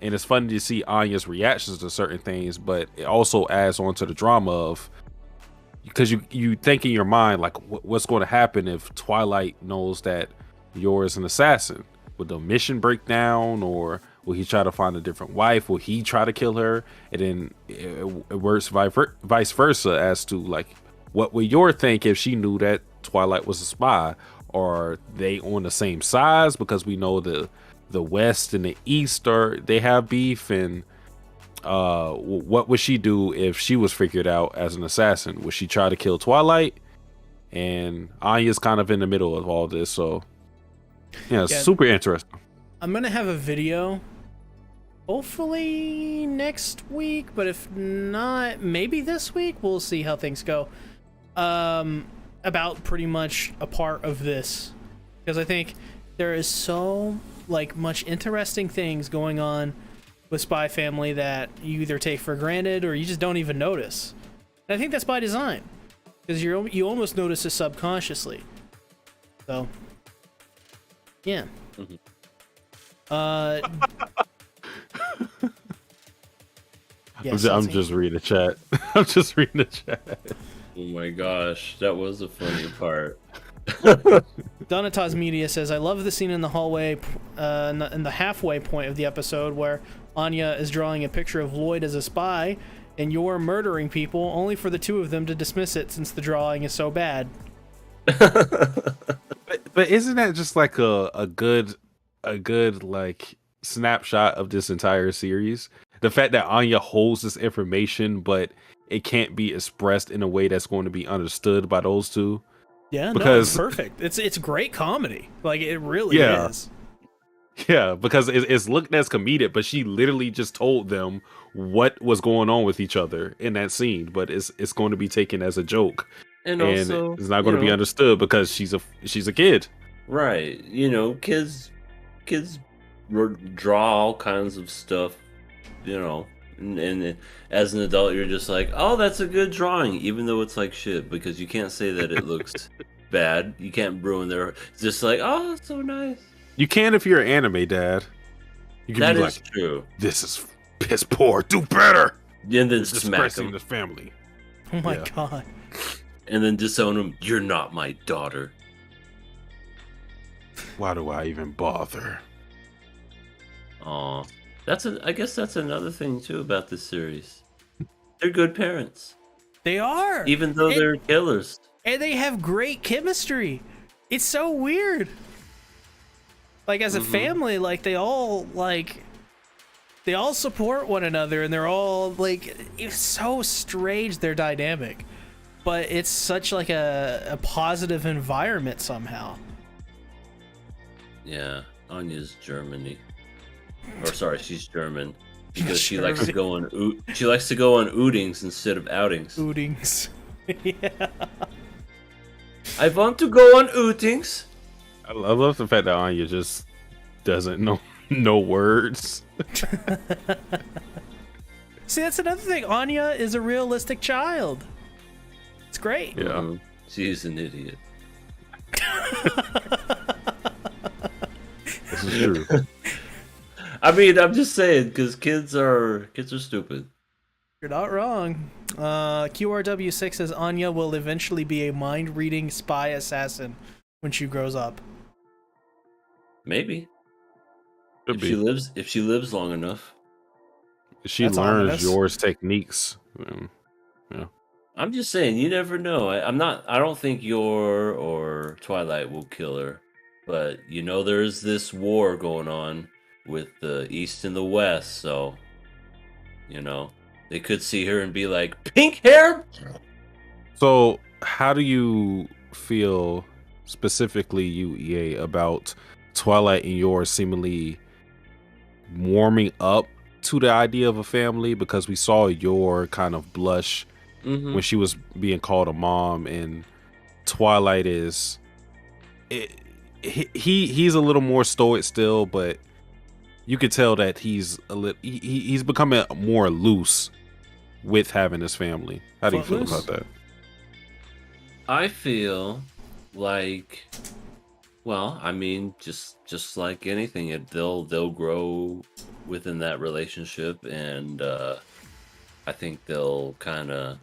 and it's funny to see Anya's reactions to certain things, but it also adds on to the drama of, because you think in your mind, like, what's going to happen if Twilight knows that Yor is an assassin? Would the mission break down, or will he try to find a different wife? Will he try to kill her? And then it works vice versa as to, like, what would Yor think if she knew that Twilight was a spy? Are they on the same sides? Because we know the West and the East they have beef, and what would she do if she was figured out as an assassin? Would she try to kill Twilight? And Anya's kind of in the middle of all this, so yeah, it's super interesting. I'm gonna have a video hopefully next week, but if not, maybe this week. We'll see how things go, about pretty much a part of this, because I think there is so much interesting things going on with Spy Family that you either take for granted or you just don't even notice. And I think that's by design, because you almost notice it subconsciously. So yeah. Yes, I'm just reading the chat. I'm just reading the chat. Oh my gosh, that was the funny part. Donatas Media says, I love the scene in the hallway, in the halfway point of the episode, where Anya is drawing a picture of Lloyd as a spy and you're murdering people, only for the two of them to dismiss it since the drawing is so bad. But isn't that just like a good like snapshot of this entire series? The fact that Anya holds this information, but it can't be expressed in a way that's going to be understood by those two. Yeah, because no, it's perfect. It's great comedy. Like, it really is. Yeah, because it's looked as comedic, but she literally just told them what was going on with each other in that scene. But it's going to be taken as a joke, and also, it's not going to be understood because she's a kid. Right. Kids draw all kinds of stuff, and as an adult, you're just like, oh, that's a good drawing, even though it's like shit, because you can't say that it looks bad. You can't ruin their. It's just like, oh, that's so nice. You can if you're an anime dad. You can that be is like, true. This is piss poor. Do better. And then smack him. The family. Oh my god. And then disown him. You're not my daughter. Why do I even bother? Aw. I guess that's another thing too about this series. They're good parents. They are. Even though they're killers. And they have great chemistry. It's so weird. Like, as a family, they all support one another, and they're all it's so strange, their dynamic. But it's such a positive environment somehow. Yeah, Anya's Germany. Or sorry, she's German because she likes to go on outings instead of outings. Outings. Yeah. I want to go on outings. I love the fact that Anya just doesn't know words. See, that's another thing. Anya is a realistic child. It's great. Yeah. She's an idiot. This is true. I mean, I'm just saying, because kids are stupid. You're not wrong. QRW6 says Anya will eventually be a mind-reading spy assassin when she grows up. Maybe. Could be. If she lives long enough. She That's learns ominous. yours techniques. Yeah. I'm just saying, you never know. I don't think Yor or Twilight will kill her. but there's this war going on with the East and the West, so they could see her and be like, pink hair. So, how do you feel specifically, you EA, about Twilight and yours seemingly warming up to the idea of a family? Because we saw your kind of blush Mm-hmm. when she was being called a mom, and Twilight is he's a little more stoic still, but you could tell that he's he's becoming more loose with having his family. How do you feel about that? I feel like, well, I mean, just like anything, they'll grow within that relationship, and I think they'll kind of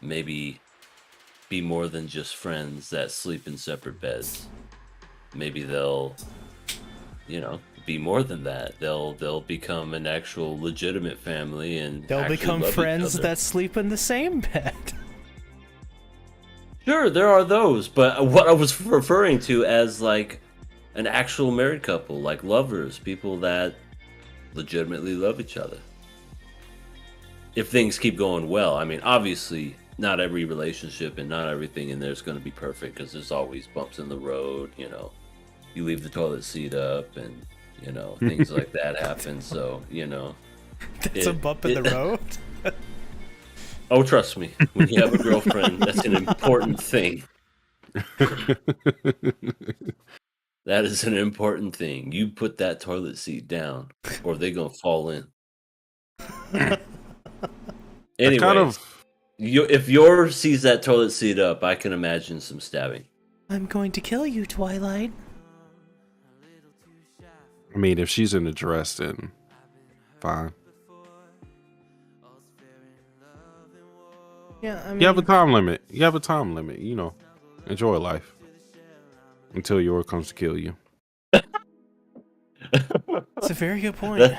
maybe be more than just friends that sleep in separate beds. Maybe they'll, be more than that. They'll become an actual legitimate family, and They'll actually become love friends each other. that sleep in the same bed. Sure, there are those, but what I was referring to as like an actual married couple, like lovers, people that legitimately love each other. If things keep going well, I mean, obviously, not every relationship and not everything in there is going to be perfect, because there's always bumps in the road. You leave the toilet seat up, and things like that happen. So That's a bump in the road. Oh, trust me, when you have a girlfriend, that's an important thing. That is an important thing. You put that toilet seat down, or they're gonna fall in. Anyway, if yours sees that toilet seat up, I can imagine some stabbing. I'm going to kill you, Twilight. I mean, if she's in a dress, then fine. Yeah, I mean, You have a time limit. Enjoy life until yours comes to kill you. it's a very good point.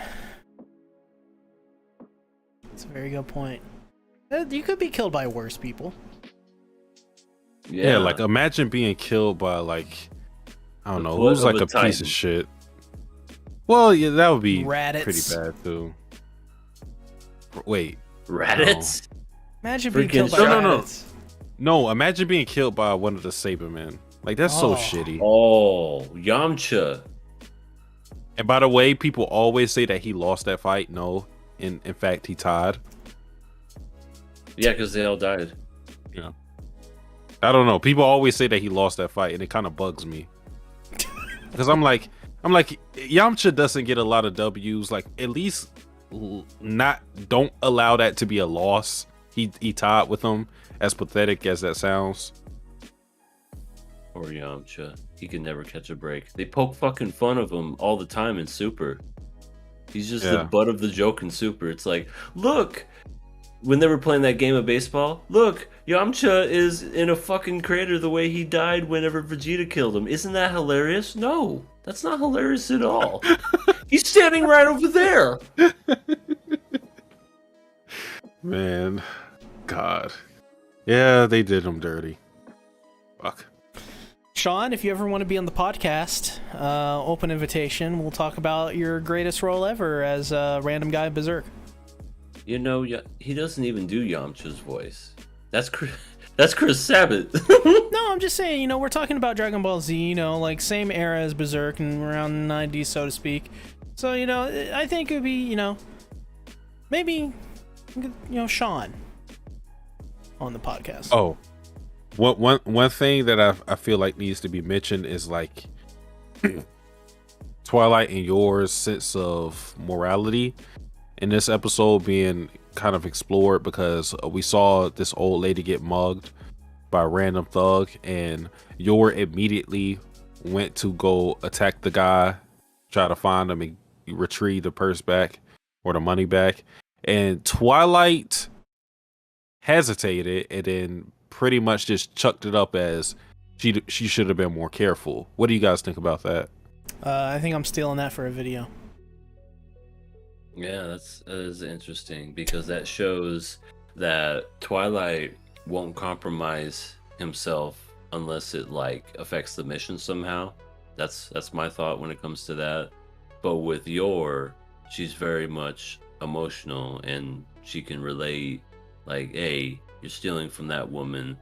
It's a very good point. You could be killed by worse people. Yeah, like imagine being killed by I don't know, foot who's like of a a piece titan. of shit. Well, yeah, that would be Raditz. pretty bad too. Wait, Raditz? Imagine being Freaking killed by No. Raditz. no, imagine being killed by one of the Sabermen. Like that's so Oh. shitty. Oh, Yamcha. And by the way, people always say that he lost that fight. No, in fact, he tied. Yeah, because they all died. Yeah. I don't know. People always say that he lost that fight, and it kind of bugs me. Because I'm like, Yamcha doesn't get a lot of W's. Like, at least don't allow that to be a loss. He tied with him, as pathetic as that sounds. Or Yamcha. He can never catch a break. They poke fucking fun of him all the time in Super. He's just the butt of the joke in Super. It's like, look, when they were playing that game of baseball, look, Yamcha is in a fucking crater the way he died whenever Vegeta killed him. Isn't that hilarious? No, that's not hilarious at all. He's standing right over there. Man, God. Yeah, they did him dirty. Fuck. Sean, if you ever want to be on the podcast, open invitation. We'll talk about your greatest role ever as random guy Berserk. He doesn't even do Yamcha's voice. That's Chris Sabat. No, I'm just saying, we're talking about Dragon Ball Z, like same era as Berserk and around the 90s, so to speak. So, I think it would be, maybe, Sean on the podcast. Oh, one thing that I feel like needs to be mentioned is like Twilight and yours sense of morality in this episode being kind of explored, because we saw this old lady get mugged by a random thug, and Yor immediately went to go attack the guy, try to find him and retrieve the purse back or the money back, and Twilight hesitated and then pretty much just chucked it up as she should have been more careful. What do you guys think about that? I think I'm stealing that for a video. Yeah, that is interesting, because that shows that Twilight won't compromise himself unless it affects the mission somehow. That's my thought when it comes to that. But with Yor, she's very much emotional and she can relate. Like, hey, you're stealing from that woman.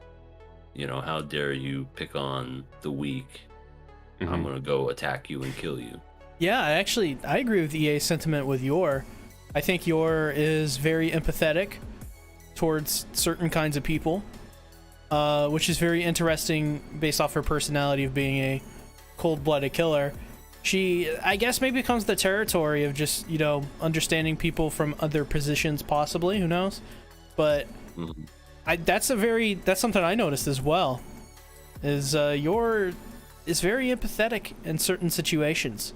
You know, how dare you pick on the weak? I'm gonna go attack you and kill you. Yeah, I agree with EA's sentiment with Yor. I think Yor is very empathetic towards certain kinds of people, which is very interesting based off her personality of being a cold-blooded killer. She, I guess, maybe comes to the territory of just, you know, understanding people from other positions, possibly. Who knows? But that's something I noticed as well. Is Yor is very empathetic in certain situations.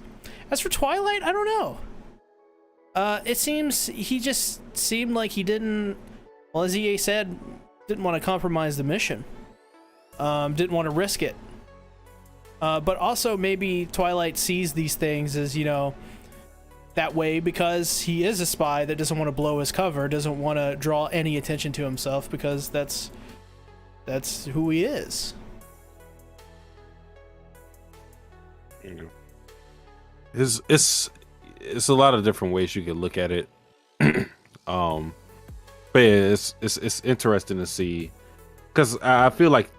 As for Twilight, I don't know. It seems he just seemed like he didn't, well, as EA said, didn't want to compromise the mission. Didn't want to risk it. But also maybe Twilight sees these things as, you know, that way because he is a spy that doesn't want to blow his cover, doesn't want to draw any attention to himself because that's who he is. It's a lot of different ways you can look at it. But yeah, it's interesting to see because I feel like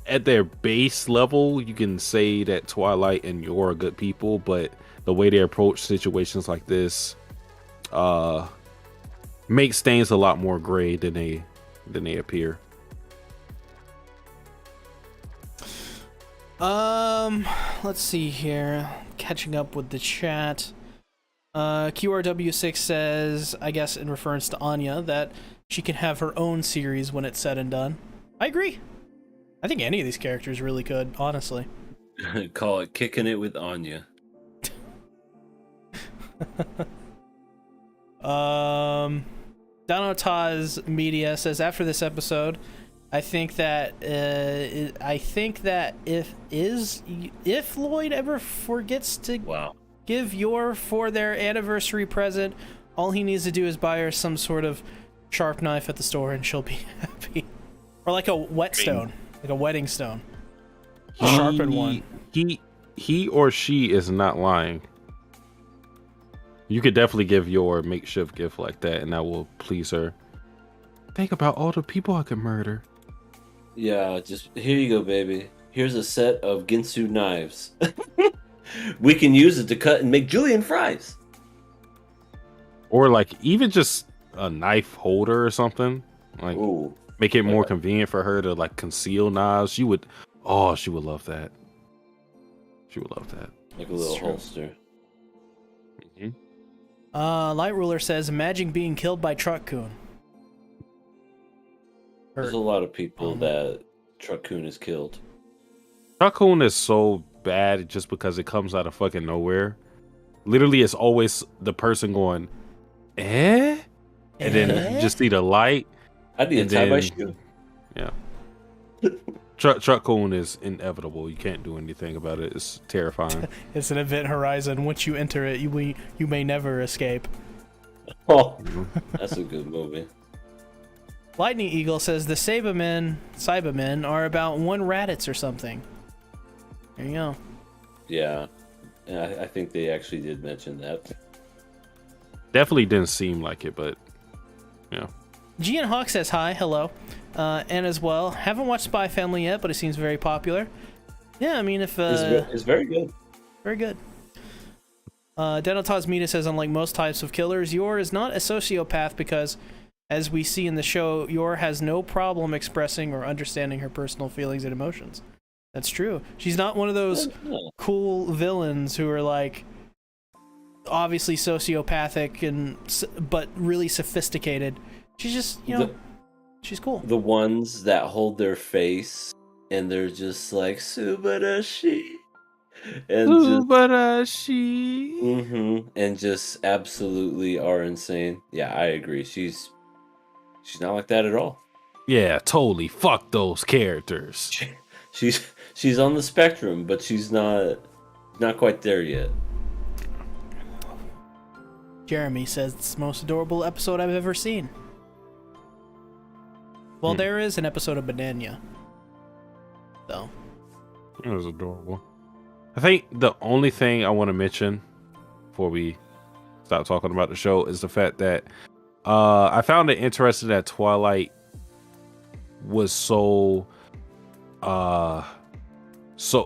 at their base level you can say that Twilight and Yor are good people, but the way they approach situations like this makes things a lot more gray than they appear. Let's see here. Catching up with the chat. QRW6 says, I guess in reference to Anya, that she can have her own series when it's said and done. I agree. I think any of these characters really could, honestly. Call it Kicking It with Anya. Donotaz Media says, after this episode, I think that if Lloyd ever forgets to give Yor for their anniversary present, all he needs to do is buy her some sort of sharp knife at the store and she'll be happy. Or like a whetstone, like a wedding stone. Sharpen one. He or she is not lying. You could definitely give Yor a makeshift gift like that and that will please her. Think about all the people I could murder. Yeah, just here you go, baby. Here's a set of Ginsu knives. We can use it to cut and make julienne fries. Or like even just a knife holder or something. Like make it more convenient for her to like conceal knives. She would love that. She would love that. Like a little holster. Light Ruler says, imagine being killed by Truck-kun. There's a lot of people that Truck-kun has killed. Truck-kun is so bad just because it comes out of fucking nowhere. Literally, it's always the person going, eh? And then you just see the light. I'd be tied by shoe. Yeah. Truck-kun is inevitable. You can't do anything about it. It's terrifying. It's an event horizon. Once you enter it, you may never escape. Oh, that's a good movie. Lightning Eagle says the Cybermen are about 1 Raditz or something. There you go. Yeah, I think they actually did mention that. Definitely didn't seem like it, but yeah. Gian Hawk says hi, hello, and as well, haven't watched Spy Family yet, but it seems very popular. Yeah, I mean, if it's very good. Very good. Dental Mita says, unlike most types of killers, Yor is not a sociopath because, as we see in the show, Yor has no problem expressing or understanding her personal feelings and emotions. That's true. She's not one of those cool villains who are like obviously sociopathic but really sophisticated. She's just, she's cool. The ones that hold their face and they're just like Subarashi. And Subarashi. And just absolutely are insane. Yeah, I agree. She's not like that at all. Yeah, totally. Fuck those characters. She's on the spectrum, but she's not quite there yet. Jeremy says it's the most adorable episode I've ever seen. Well, there is an episode of Banana. So. It was adorable. I think the only thing I want to mention before we stop talking about the show is the fact that I found it interesting that Twilight was so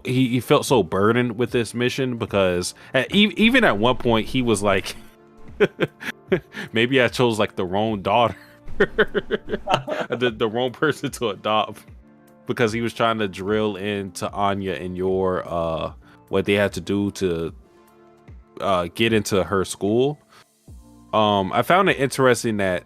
he felt so burdened with this mission, because even at one point he was like, maybe I chose like the wrong daughter, the wrong person to adopt, because he was trying to drill into Anya and your what they had to do to get into her school. I found it interesting that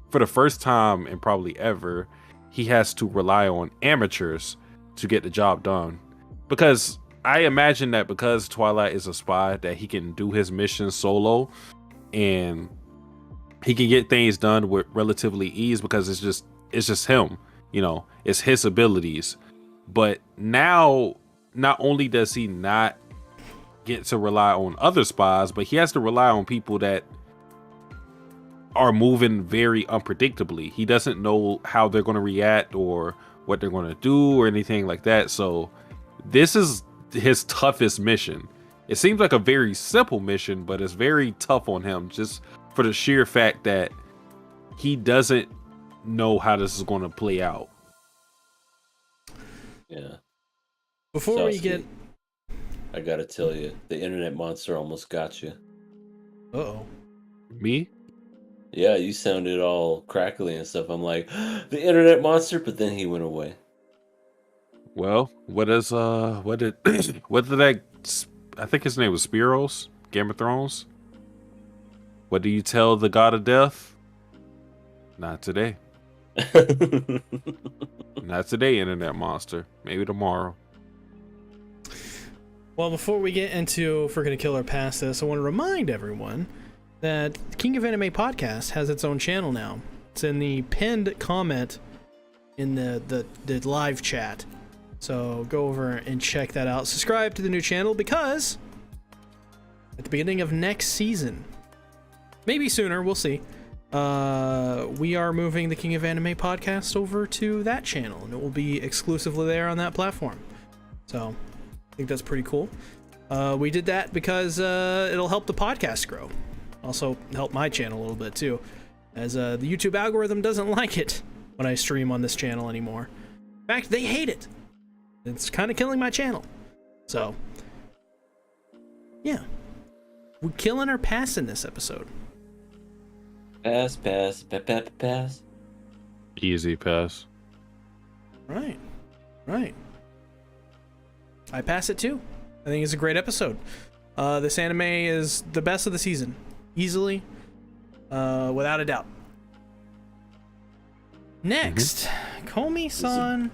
for the first time and probably ever, he has to rely on amateurs to get the job done, because I imagine that because Twilight is a spy, that he can do his mission solo and he can get things done with relatively ease, because it's just him, you know, it's his abilities. But now, not only does he not get to rely on other spies, but he has to rely on people that are moving very unpredictably. He doesn't know how they're going to react or what they're going to do or anything like that. So this is his toughest mission. It seems like a very simple mission, but it's very tough on him, just for the sheer fact that he doesn't know how this is going to play out. Yeah. Before we get... I gotta tell you, the internet monster almost got you. Uh-oh. Me? Yeah, you sounded all crackly and stuff. I'm like, the internet monster, but then he went away. Well, what did that, I think his name was Spiros, Game of Thrones. What do you tell the god of death? Not today. Not today, internet monster. Maybe tomorrow. Well, before we get into if we're going to kill or pass this, I want to remind everyone that King of Anime Podcast has its own channel now. It's in the pinned comment in the live chat. So go over and check that out. Subscribe to the new channel, because at the beginning of next season, maybe sooner, we'll see, we are moving the King of Anime Podcast over to that channel, and it will be exclusively there on that platform. So I think that's pretty cool. We did that because it'll help the podcast grow. Also help my channel a little bit too, as the YouTube algorithm doesn't like it when I stream on this channel anymore. In fact, they hate it. It's kind of killing my channel. So yeah, we're killing or passing this episode. Pass. Easy pass. Right. I pass it too. I think it's a great episode. This anime is the best of the season, easily, without a doubt. Next, Komi-San,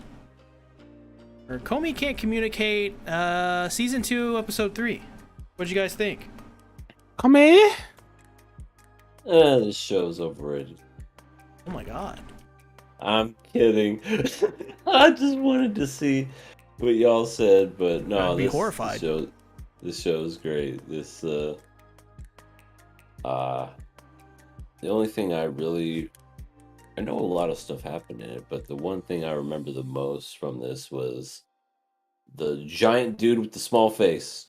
or Komi Can't Communicate, season 2, episode 3. What'd you guys think? Komi? This show's overrated. Oh my god. I'm kidding. I just wanted to see what y'all said, but no, I'd be horrified. This show is great. The only thing I know a lot of stuff happened in it, but the one thing I remember the most from this was the giant dude with the small face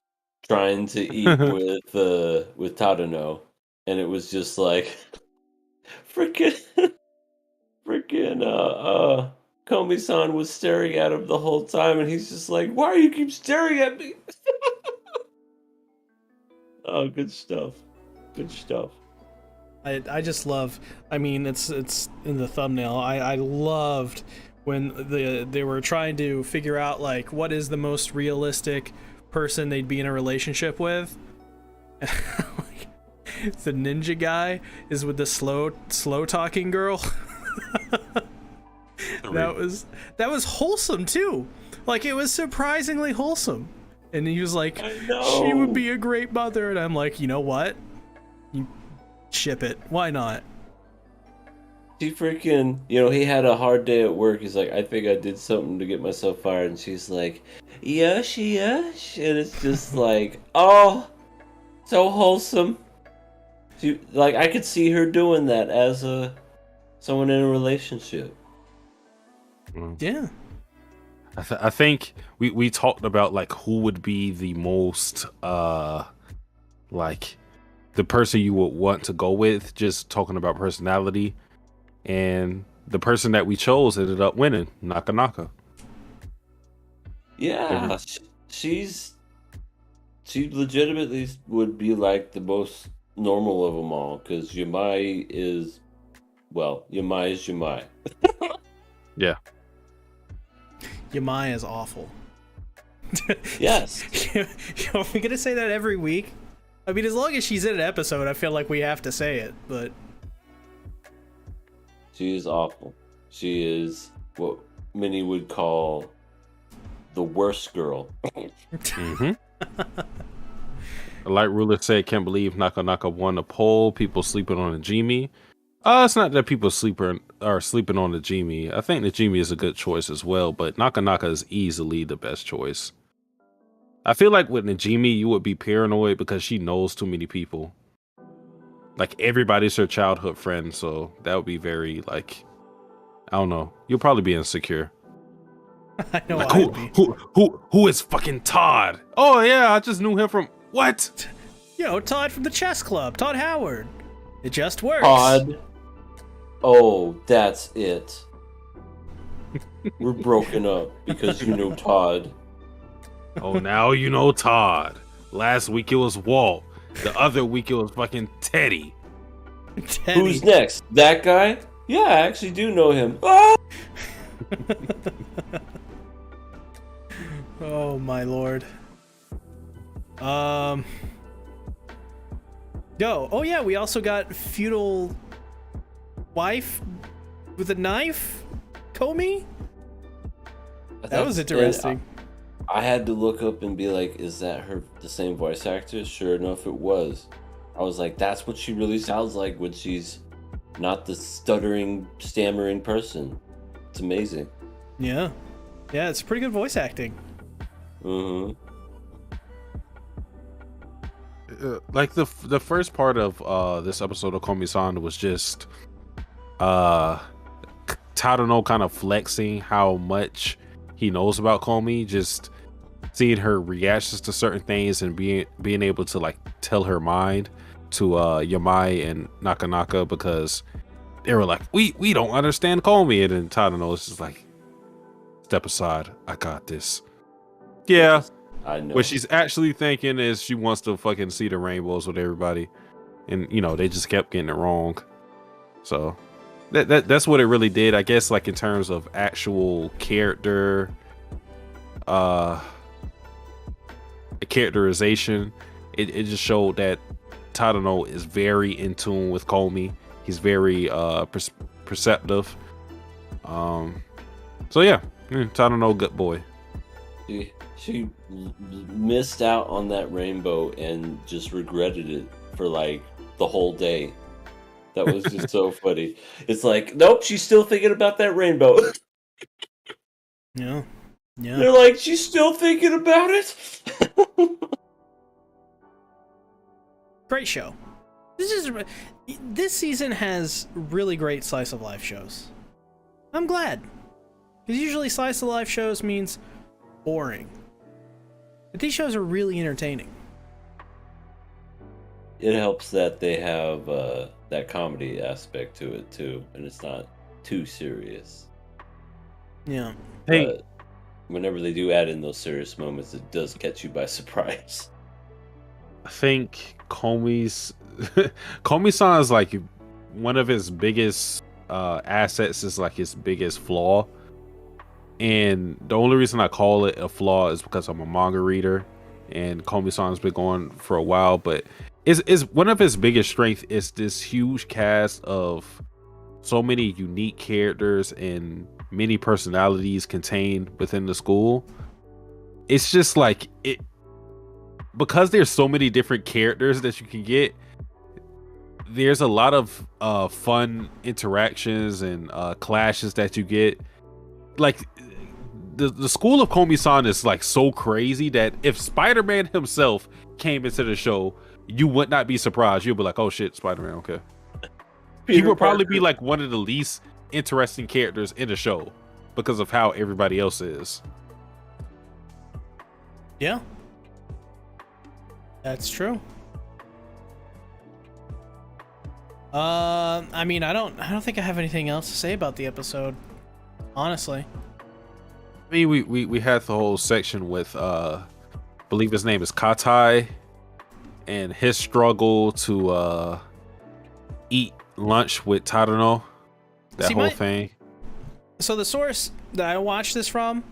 trying to eat with Tadano, and it was just like freaking Komi-san was staring at him the whole time, and he's just like, why do you keep staring at me? Oh, good stuff. I just love, I mean, it's in the thumbnail. I loved when they were trying to figure out, like, what is the most realistic person they'd be in a relationship with. Like, the ninja guy is with the slow talking girl. That was wholesome too. Like, it was surprisingly wholesome. And he was like, she would be a great mother, and I'm like, you know what? You ship it. Why not? She freaking, he had a hard day at work. He's like, I think I did something to get myself fired. And she's like, yush. And it's just like, oh, so wholesome. She, like, I could see her doing that as someone in a relationship. Yeah. I think we talked about like who would be the most like the person you would want to go with, just talking about personality, and the person that we chose ended up winning, Naka Naka. Yeah, she legitimately would be like the most normal of them all because Yamai is Yamai. Yeah. Yamai is awful. Yes. Are we gonna say that every week? I mean, as long as she's in an episode, I feel like we have to say it, but She is awful. She is what many would call the worst girl. Mm-hmm. Light Ruler said, "Can't believe Naka Naka won a poll. People sleeping on the Jimmy." It's not that people are sleeping on the Jimmy. I think the Jimmy is a good choice as well, but Naka Naka is easily the best choice. I feel like with Najimi, you would be paranoid because she knows too many people. Like everybody's her childhood friend, so that would be very like, I don't know. You'll probably be insecure. I know Like I'd be. who is fucking Todd? Oh yeah, I just knew him from what? Todd from the chess club, Todd Howard. It just works. Todd. Oh, that's it. We're broken up because you know Todd. Oh, now you know Todd. Last week it was Walt. The other week it was fucking Teddy. Teddy. Who's next? That guy? Yeah, I actually do know him. Ah! Oh my lord. Oh yeah, we also got feudal wife with a knife, Komi. That was interesting. I had to look up and be like, is that the same voice actor? Sure enough, it was. I was like, that's what she really sounds like when she's not the stuttering, stammering person. It's amazing. Yeah, it's pretty good voice acting. Mm-hmm. Like the first part of this episode of Komi-San was just Tadano kind of flexing how much he knows about Komi, just seeing her reactions to certain things and being able to like tell her mind to Yamai and Naka Naka, because they were like, we don't understand Komi, and then Tadano is just like, step aside, I got this. Yeah, I know. what she's actually thinking is she wants to fucking see the rainbows with everybody, and they just kept getting it wrong. So that's what it really did, I guess. Like in terms of actual characterization, it just showed that Tadano is very in tune with Komi. He's very perceptive. So yeah, Tadano, good boy. She missed out on that rainbow and just regretted it for like the whole day. That was just so funny. It's like, nope, she's still thinking about that rainbow. Yeah. They're like, she's still thinking about it. Great show. This season has really great slice of life shows. I'm glad, because usually slice of life shows means boring, but these shows are really entertaining. It helps that they have that comedy aspect to it too, and it's not too serious. Yeah. Hey, But whenever they do add in those serious moments, it does catch you by surprise. I think Komi-san is like one of his biggest assets, is like his biggest flaw. And the only reason I call it a flaw is because I'm a manga reader, and Komi-san's been going for a while, but is one of his biggest strengths is this huge cast of so many unique characters and many personalities contained within the school. It's just like it, because there's so many different characters that you can get. There's a lot of fun interactions and clashes that you get. Like the school of Komi-san is like so crazy that if Spider-Man himself came into the show, you would not be surprised. You'll be like, oh shit, Spider-Man, okay. He would probably be like one of the least interesting characters in the show because of how everybody else is. Yeah. That's true. I mean, I don't think I have anything else to say about the episode, honestly. I mean, we had the whole section with I believe his name is Katai, and his struggle to eat lunch with Tadano. That See, whole thing. So the source that I watched this from,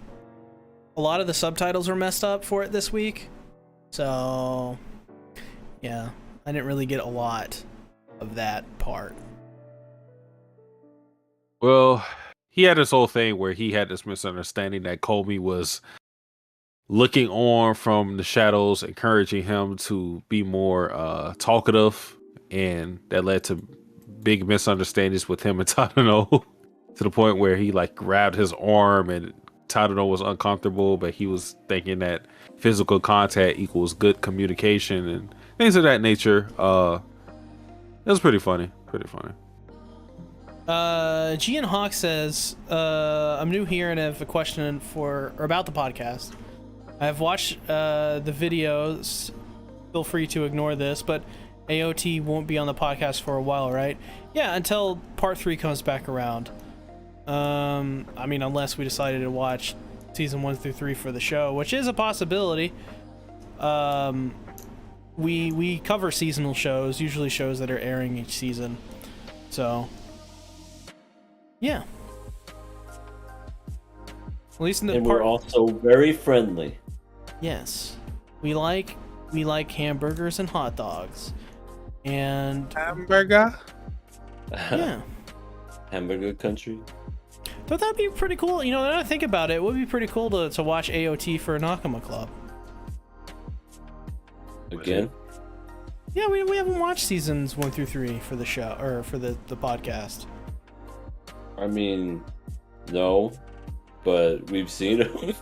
a lot of the subtitles were messed up for it this week. So, yeah, I didn't really get a lot of that part. Well, he had this whole thing where he had this misunderstanding that Komi was looking on from the shadows, encouraging him to be more talkative, and that led to big misunderstandings with him and Tadano to the point where he like grabbed his arm and Tadano was uncomfortable, but he was thinking that physical contact equals good communication and things of that nature. It was pretty funny. Gian Hawk says, I'm new here and I have a question about the podcast. I've watched the videos. Feel free to ignore this, but AOT won't be on the podcast for a while, right? Yeah, until part 3 comes back around. I mean, unless we decided to watch season 1 through 3 for the show, which is a possibility. We cover seasonal shows, usually shows that are airing each season. So, yeah. At least in the And we're also very friendly. Yes, we like hamburgers and hot dogs, and Hamburger. yeah. Hamburger country. But that'd be pretty cool. You know, now that I think about it, it would be pretty cool to watch AOT for Nakama Club. Again? Yeah, we haven't watched seasons 1 through 3 for the show, or for the podcast. I mean, no, but we've seen them.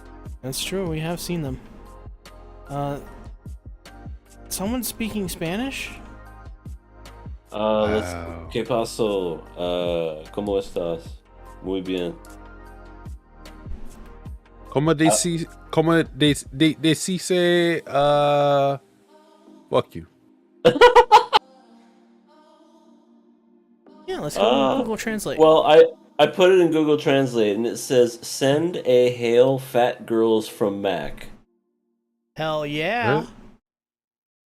That's true, we have seen them. Someone speaking Spanish? Let's. ¿Qué pasó? ¿Cómo estás? Muy bien. Como decise, fuck you. Yeah, let's go Google Translate. Well, I put it in Google Translate and it says, "Send a hail fat girls from Mac." Hell yeah.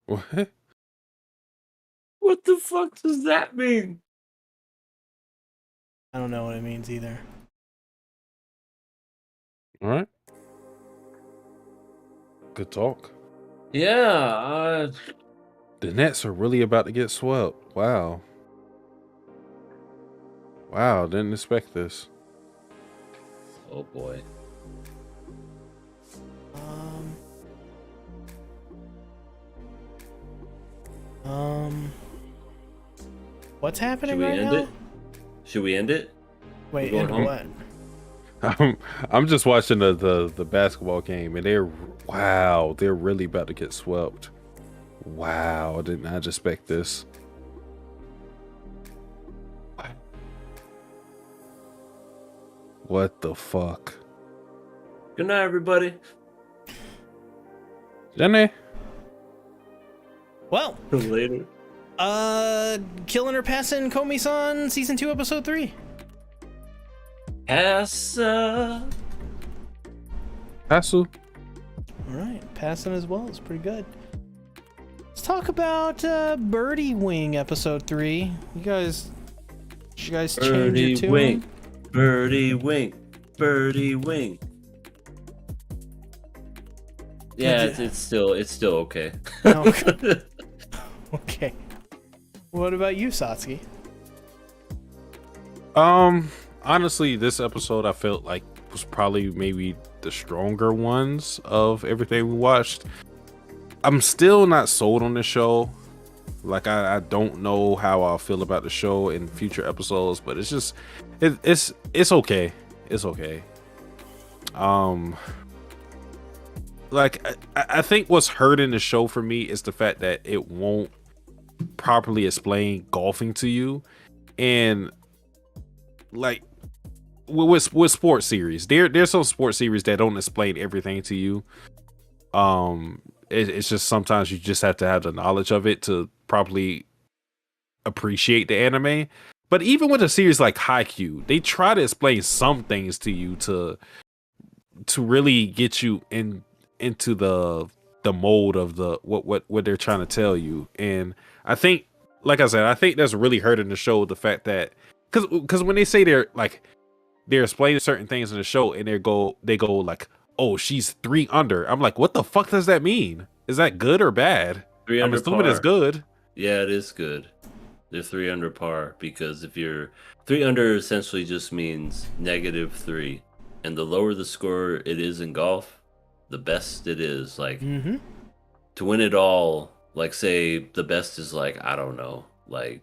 What? What the fuck does that mean? I don't know what it means either. All right. Good talk. Yeah. The Nets are really about to get swept. Wow. Wow, didn't expect this. Oh boy. What's happening Should we right end now? it? Should we end it? Wait, We're end going what? I'm just watching the basketball game, and they're really about to get swept. Wow, I did not expect this. What the fuck? Good night, everybody. Jenny? Well, Later. killing or passing Komi-San season 2 episode 3. Asa. Pasu? All right, passing as well is pretty good. Let's talk about Birdie Wing episode 3. You guys change your tune? Wing. Birdie Wing. Birdie Wing. Yeah, it's still okay. Okay. Okay. What about you, Satsuki? Honestly, this episode I felt like was probably maybe the stronger ones of everything we watched. I'm still not sold on the show. Like I don't know how I'll feel about the show in future episodes, but it's just it's okay. It's okay. Like I think what's hurting the show for me is the fact that it won't properly explain golfing to you, and like with sports series, there's some sports series that don't explain everything to you. It's just sometimes you just have to have the knowledge of it to properly appreciate the anime. But even with a series like Haikyuu, they try to explain some things to you to really get you into the mold of the what they're trying to tell you. And I think, like I said, I think that's really hurting the show, the fact that because when they say they're explaining certain things in the show and they go like, oh, she's 3 under. I'm like, what the fuck does that mean? Is that good or bad? 3 I'm under assuming par. it's good. Yeah, it is good. They're 3 under par because if you're 3 under, essentially just means -3, and the lower the score it is in golf, the best it is. Like to win it all, like say the best is like, I don't know, like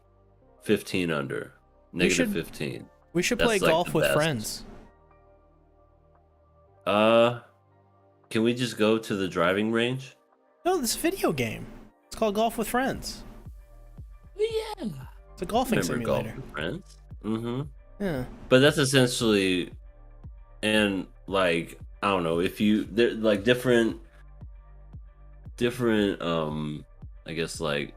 15 under, -15. We should That's play like golf the with best. friends. Can we just go to the driving range? No, this video game. It's called Golf with Friends. Yeah. It's a golfing Remember simulator. golf with friends? Mm-hmm. Yeah. But that's essentially, and like I don't know if they're like different. I guess like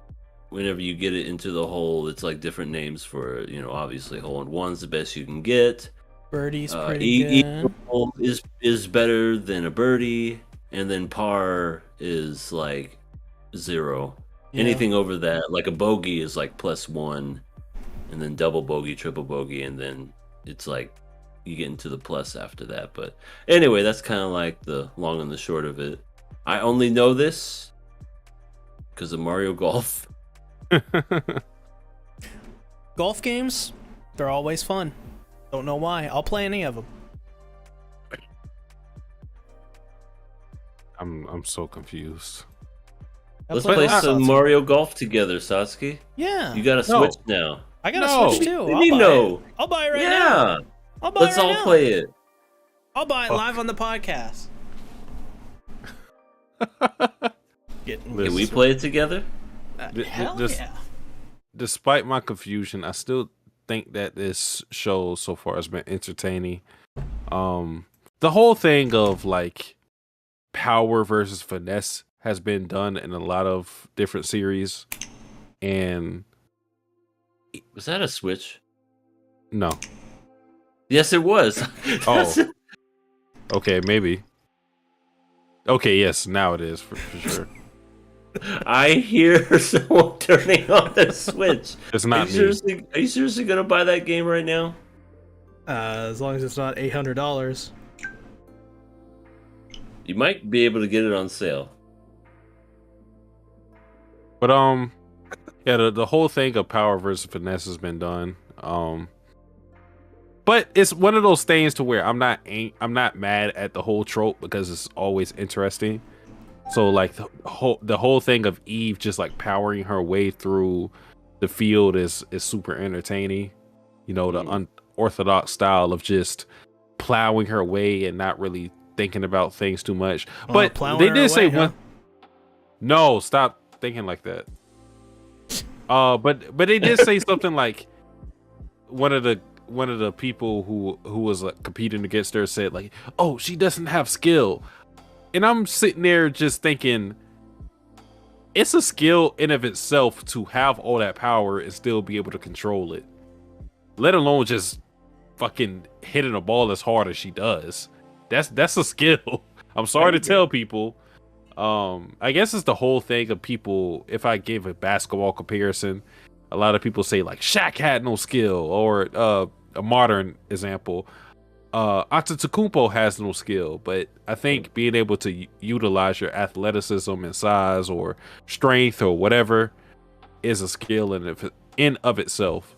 whenever you get it into the hole, it's like different names for obviously hole in one's the best you can get. Birdie's pretty good. Eagle is better than a birdie, and then par is like 0. Yeah. Anything over that, like a bogey, is like +1, and then double bogey, triple bogey, and then it's like you get into the plus after that. But anyway, that's kind of like the long and the short of it. I only know this because of Mario Golf. Golf games, they're always fun. Don't know why. I'll play any of them. I'm so confused. Let's play some Mario Golf together, Satsuki. Yeah. You got a Switch now. I got a No. Switch too. What do you know? I'll buy it right now. Yeah. I'll buy Let's it right all now. play it. I'll buy it live on the podcast. Can we play it together? Hell just- yeah. Despite my confusion, I still think that this show so far has been entertaining. The whole thing of like power versus finesse has been done in a lot of different series, and Was that a Switch? no, Yes, it was. Oh. okay, maybe. Okay, yes, now it is for sure. I hear someone turning on the Switch. It's not me. Are you seriously gonna buy that game right now? As long as it's not $800. You might be able to get it on sale. But yeah, the whole thing of power versus finesse has been done. But it's one of those things to where I'm not mad at the whole trope because it's always interesting. So like the whole thing of Eve just like powering her way through the field is super entertaining. The unorthodox style of just plowing her way and not really thinking about things too much. But they did say one. No, stop thinking like that. But they did say something like one of the people who was like competing against her said like, "Oh, she doesn't have skill," and I'm sitting there just thinking, it's a skill in of itself to have all that power and still be able to control it, let alone just fucking hitting a ball as hard as she does. That's a skill. I'm sorry to tell people. I guess it's the whole thing of people. If I give a basketball comparison, a lot of people say like Shaq had no skill, or a modern example, Antetokounmpo has no skill. But I think being able to utilize your athleticism and size or strength or whatever is a skill in of itself.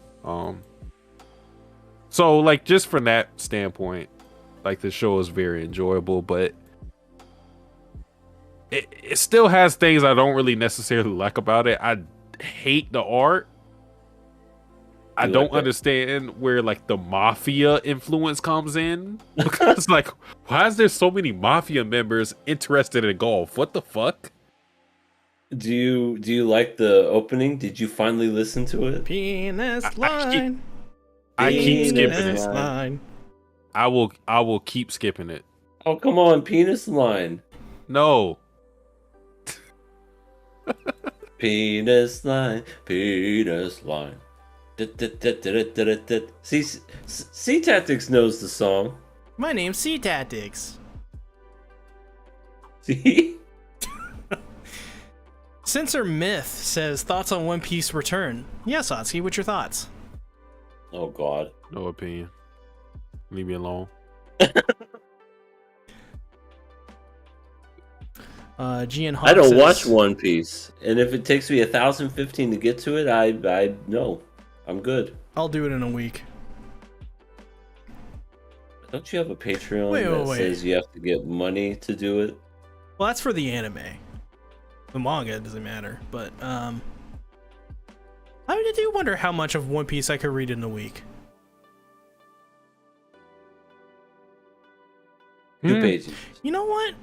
So like just from that standpoint, like the show is very enjoyable, but it still has things I don't really necessarily like about it. I hate the art. I don't understand where like the mafia influence comes in, because like, why is there so many mafia members interested in golf? What the fuck? Do you like the opening? Did you finally listen to it? Penis line. I keep skipping Penis it. line. I will keep skipping it. Oh, come on, penis line. No, Penis line, penis line. See, C Tactics knows the song. My name's Sea Tactics. See? Censor Myth says thoughts on One Piece return. Yeah, Satsuki, what's your thoughts? Oh God. No opinion. Leave me alone. Gian Hawk I don't says, watch One Piece, and if it takes me 1,015 to get to it, I no, I'm good. I'll do it in a week. Don't you have a Patreon Wait, that wait. says you have to get money to do it? Well, that's for the anime. The manga doesn't matter, but I do wonder how much of One Piece I could read in a week. 2 pages. You know what?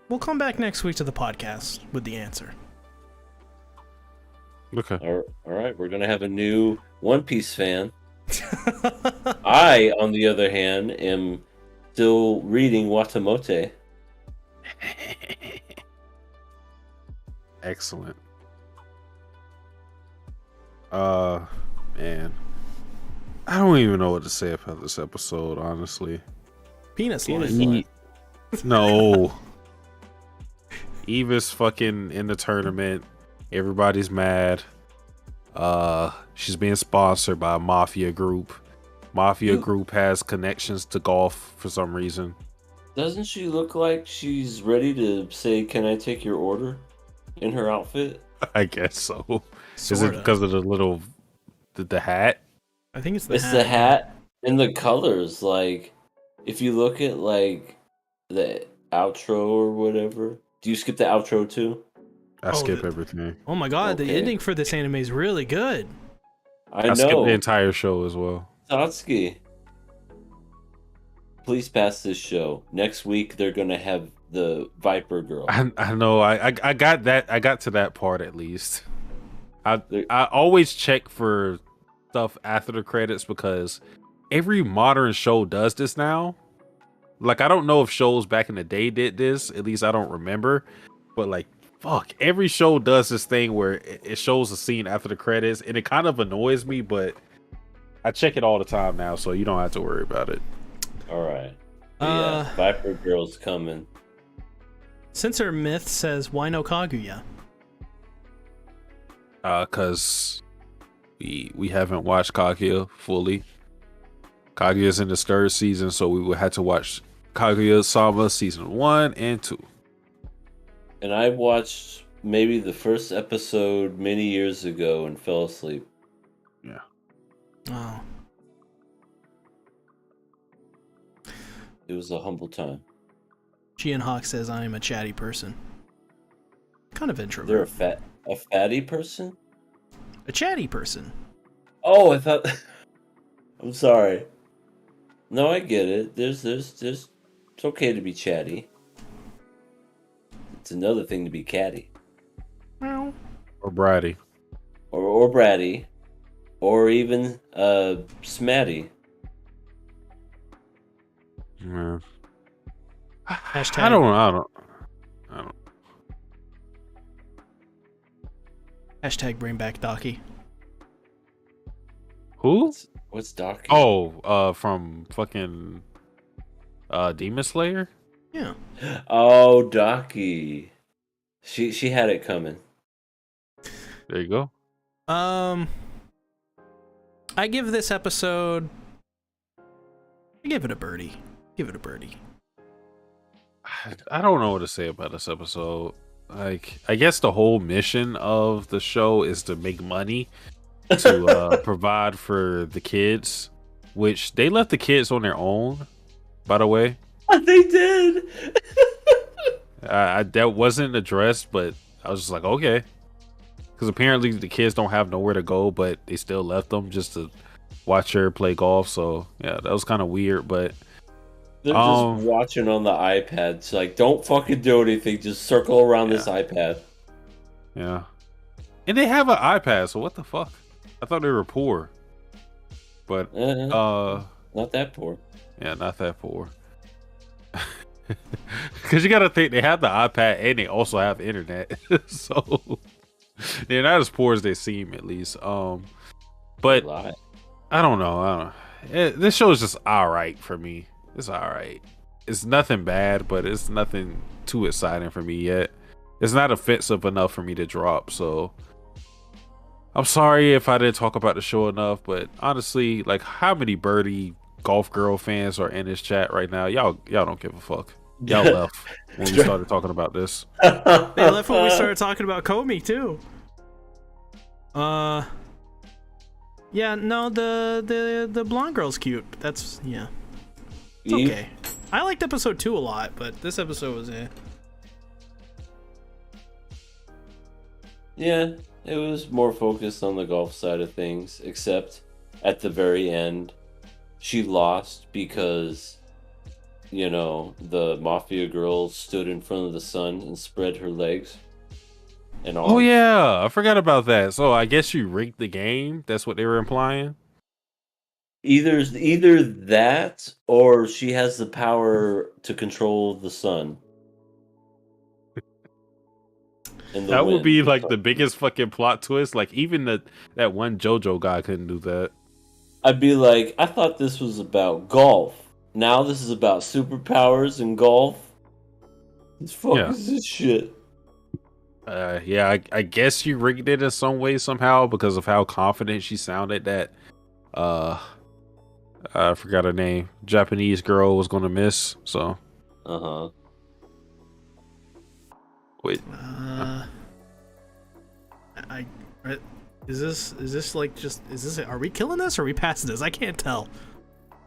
We'll come back next week to the podcast with the answer. Okay. All right, we're gonna have a new One Piece fan. I, on the other hand, am still reading Watamote. Excellent. Man. I don't even know what to say about this episode, honestly. Penis Penis line. line. No. Eva's fucking in the tournament. Everybody's mad. She's being sponsored by a mafia group. Mafia group has connections to golf for some reason. Doesn't she look like she's ready to say, "Can I take your order?" in her outfit? I guess so. Is it Sorta. because of the hat? I think it's the It's hat. the hat and the colors. Like, if you look at like the outro or whatever, do you skip the outro too? I skip everything. Oh my god, the Okay. ending for this anime is really good. I skip know. the entire show as well. Satsuki, please pass this show. Next week they're gonna have the Viper Girl. I know. I got that. I got to that part at least. I always check for stuff after the credits because every modern show does this now. Like, I don't know if shows back in the day did this. At least I don't remember. But like, fuck, every show does this thing where it shows a scene after the credits, and it kind of annoys me. But I check it all the time now, so you don't have to worry about it. All right. Yeah, Viper Girl's coming. Censor Myth says, why no Kaguya? Cause we haven't watched Kaguya fully. Kaguya's in the 3rd season, so we would have to watch Kaguya-sama season 1 and 2. And I watched maybe the first episode many years ago and fell asleep. Yeah. Oh. It was a humble time. Gian Hawk says, I am a chatty person. Kind of They're introvert. a fatty person? A chatty person. Oh, I thought. I'm sorry. No, I get it. There's. It's okay to be chatty. It's another thing to be catty Well, Or Bratty. or bratty, or even smatty. Yeah. Hashtag- I don't. hashtag bring back Docky. Who? What's Doc? Oh, from fucking Demon Slayer? Yeah. Oh, Docky. She had it coming. There you go. I give this episode. I give it a birdie. Give it a birdie. I don't know what to say about this episode. Like, I guess the whole mission of the show is to make money to provide for the kids, which they left the kids on their own, by the way. They did. That wasn't addressed, but I was just like, okay. Because apparently the kids don't have nowhere to go, but they still left them just to watch her play golf. So, yeah, that was kind of weird, but... They're just watching on the iPad. It's like, don't fucking do anything. Just circle around this iPad. Yeah. And they have an iPad, so what the fuck? I thought they were poor. But, Not that poor. yeah, not that poor. Because you got to think they have the iPad and they also have internet, so they're not as poor as they seem, at least. But I don't know. This show is just all right for me. It's all right. It's nothing bad, but it's nothing too exciting for me yet. It's not offensive enough for me to drop. So I'm sorry if I didn't talk about the show enough. But honestly, like, how many Birdie Golf Girl fans are in this chat right now? Y'all don't give a fuck. Y'all left when we started talking about this. They left when we started talking about Komi too. Yeah, no, the blonde girl's cute. That's it's okay. I liked episode 2 a lot, but this episode was Yeah, it was more focused on the golf side of things, except at the very end, she lost because, you know, the mafia girl stood in front of the sun and spread her legs. And all. Oh yeah, I forgot about that. So I guess you rigged the game. That's what they were implying. Either that, or she has the power to control the sun. And That would be like the biggest fucking plot twist. Like even that one JoJo guy couldn't do that. I'd be like, I thought this was about golf. Now this is about superpowers and golf. What the fuck is this shit? Yeah, I guess you rigged it in some way somehow because of how confident she sounded that I forgot her name. Japanese girl was gonna miss. So wait. Is this like just are we killing this or are we past this? I can't tell.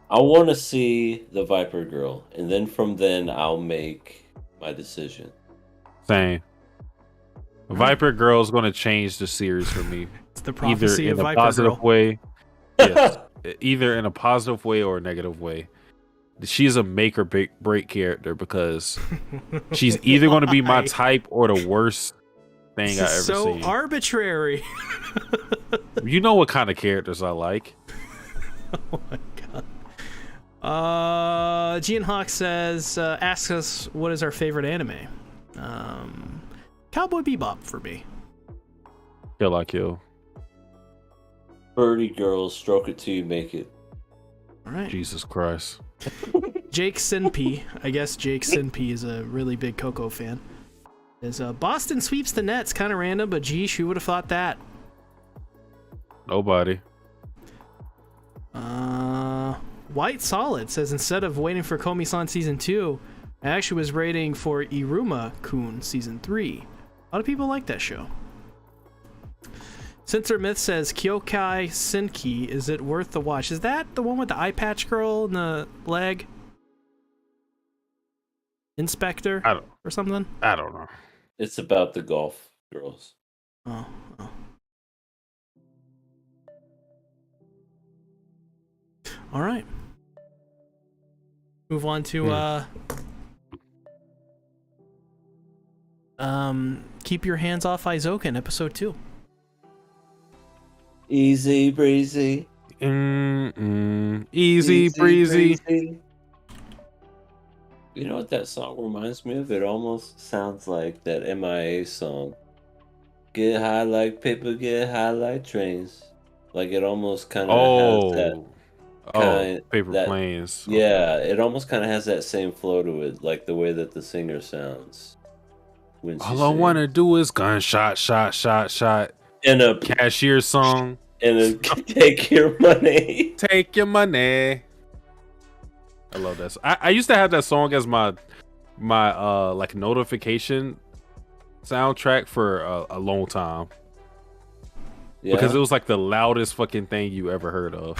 I want to see the Viper girl, and then from then I'll make my decision. Same. Viper Girl is going to change the series for me. It's the prophecy either of in a Viper positive Girl. way. Yes, either in a positive way or a negative way. She's a make or break character because she's either going to be my type or the worst thing I ever seen. So arbitrary. You know what kind of characters I like. Oh my god. Gian Hawk says, asks us what is our favorite anime. Cowboy Bebop for me. Kill I Kill. Birdie girls, stroke it till you make it. All right. Jesus Christ. Jake Sinpy. I guess Jake Sinpy is a really big Coco fan. Is Boston sweeps the Nets. Kind of random, but geesh, who would have thought that? Nobody. White Solid says instead of waiting for Komi-San season 2, I actually was waiting for Iruma-kun season 3. A lot of people like that show. Sensor Myth says Kyokai Senki, is it worth the watch? Is that the one with the eye patch girl in the leg? Inspector or something? I don't know. It's about the golf girls. Oh. All right. Move on to Keep Your Hands Off Eizouken, episode 2. Easy breezy. Easy breezy. You know what that song reminds me of? It almost sounds like that MIA song. Get high like paper, get high like trains. Like it almost kind of has that. Paper Planes. Yeah, it almost kind of has that same flow to it, like the way that the singer sounds. When All I want to do is gunshot, shot. And a cashier song. And a take your money. Take your money. I love that. I used to have that song as my like notification soundtrack for a long time. Yeah. Because it was like the loudest fucking thing you ever heard of.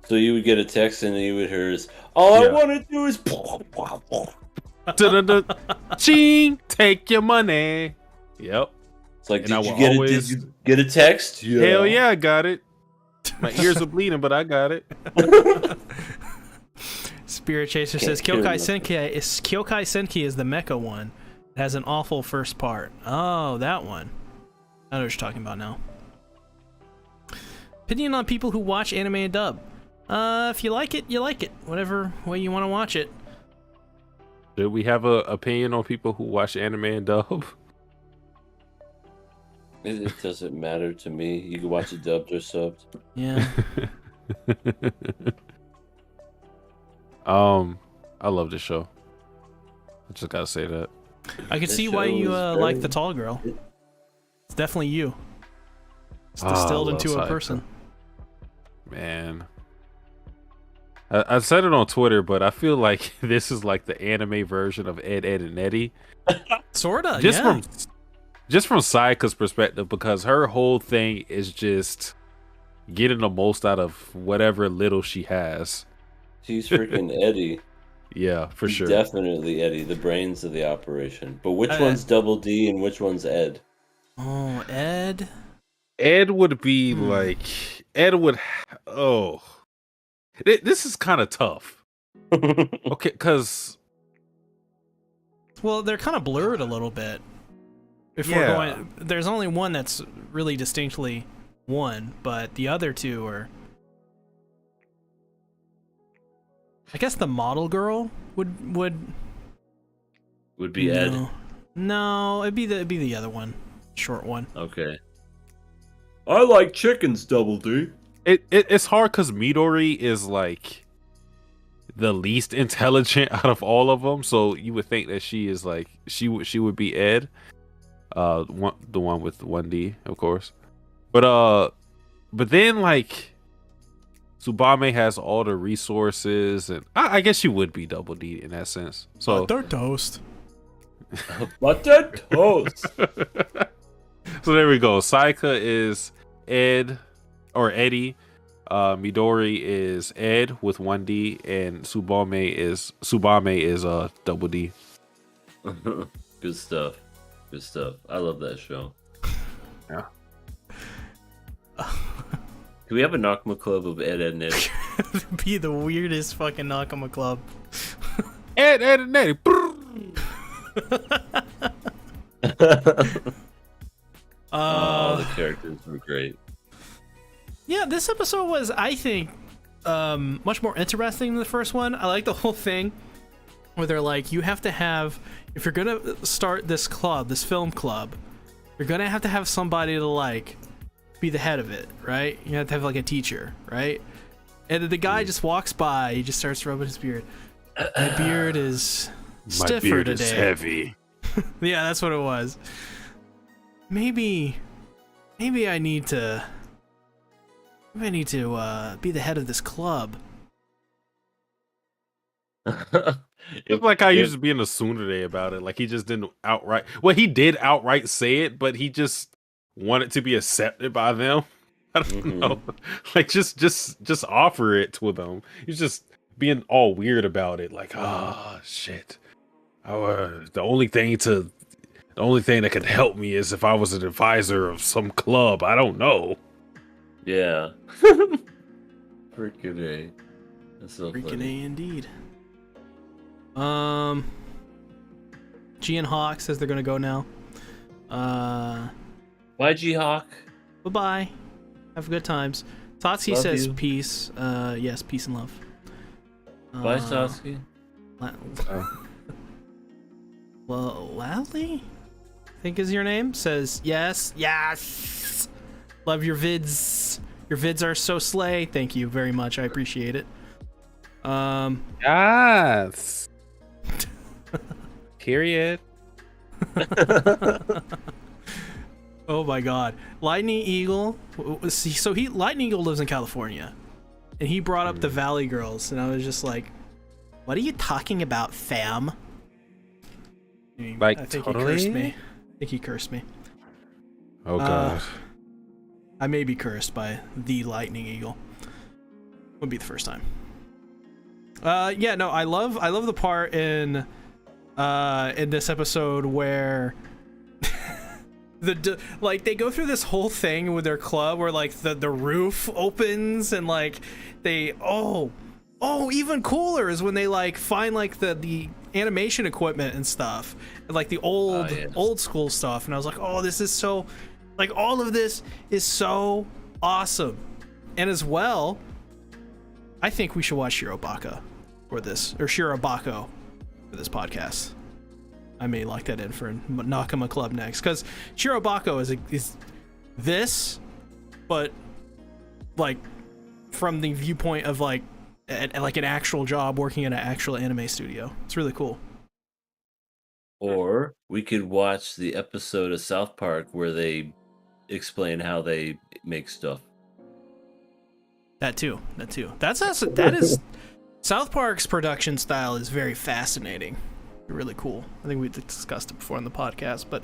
So you would get a text and you would hear this, all I want to do is ching, take your money. Yep. It's like, did you get a text? Yeah. Hell yeah, I got it. My ears are bleeding, but I got it. Spirit Chaser says Kyokai Senki is the mecha one. It has an awful first part. Oh, that one. I know what you're talking about now. Opinion on people who watch anime and dub. If you like it, you like it. Whatever way you want to watch it. Should we have a opinion on people who watch anime and dub? It doesn't matter to me. You can watch it dubbed or subbed. Yeah. I love this show. I just gotta say that. I can This see why show you is like very- the tall girl. It's definitely you. It's Ah, I distilled love into a Sayaka. person. Man, I said it on Twitter, but I feel like this is like the anime version of Ed, Ed, and Eddie. Sorta, Just yeah. from Sayaka's perspective, because her whole thing is just getting the most out of whatever little she has. She's freaking Eddie. Yeah, for She's sure. Definitely Eddie, the brains of the operation. But which Uh, one's Double D and which one's Ed? Oh, Ed. Ed would be Hmm. like Ed would. Oh, this is kind of tough. Okay, because Well, they're kind of blurred a little bit. If we're Yeah. going, there's only one that's really distinctly one, but the other two are. I guess the model girl would Would be Ed. No. No, it'd be the other one, short one. Okay. I like chickens, Double D. it's hard because Midori is like the least intelligent out of all of them, so you would think that she is like she would be Ed, the one with 1D, of course, but then like Tsubame has all the resources, and I guess she would be Double D in that sense. So they're toast. Butter toast. so there we go. Sayaka is Ed or Eddie. Midori is Ed with 1D, and Tsubame is Double D. Good stuff. Good stuff. I love that show. Yeah. Can we have a Nakama club of Ed, Ed, and Ed? It'd be the weirdest fucking Nakama club. Ed and Eddie. All the characters were great. Yeah, this episode was, I think, much more interesting than the first one. I like the whole thing where they're like, you have to have, if you're gonna start this club, this film club, you're gonna have to have somebody to like be the head of it, right? You have to have like a teacher, right? And then the guy just walks by, he just starts rubbing his beard. My beard is My stiffer beard today. is heavy. Yeah, that's what it was. Maybe I need to be the head of this club. It's like how he used to be in the Tsundere about it. Like he just didn't outright. Well, he did outright say it, but he just wanted to be accepted by them. I don't know. Like just offer it to them. He's just being all weird about it. Like, oh shit. The only thing that could help me is if I was an advisor of some club. I don't know. Yeah. Freaking A. That's so Freaking funny. A indeed. G and Hawk says they're gonna go now. Bye, G-Hawk. Bye-bye. Have good times. Tatsuki Love says you. peace. Yes, peace and love. Bye, Sasuke. Well, Lally, I think is your name, says yes. Love your vids. Your vids are so slay. Thank you very much. I appreciate it. Yes. Period. Oh my god. Lightning Eagle. So Lightning Eagle lives in California. And he brought up the Valley Girls. And I was just like, what are you talking about, fam? Like, I think totally? he cursed me. Oh god. I may be cursed by the Lightning Eagle. Would be the first time. Yeah, no, I love the part in this episode where like they go through this whole thing with their club where like the roof opens and like they even cooler is when they like find like the animation equipment and stuff and like the old school stuff, and I was like, oh, this is so like all of this is so awesome. And as well, I think we should watch Shirobako for this, or Shirobako for this podcast. I may lock that in for Nakama Club next, because Shirobako is this, but like from the viewpoint of like like an actual job working in an actual anime studio. It's really cool. Or we could watch the episode of South Park where they explain how they make stuff. That too. That is South Park's production style is very fascinating. Really cool. I think we discussed it before on the podcast, but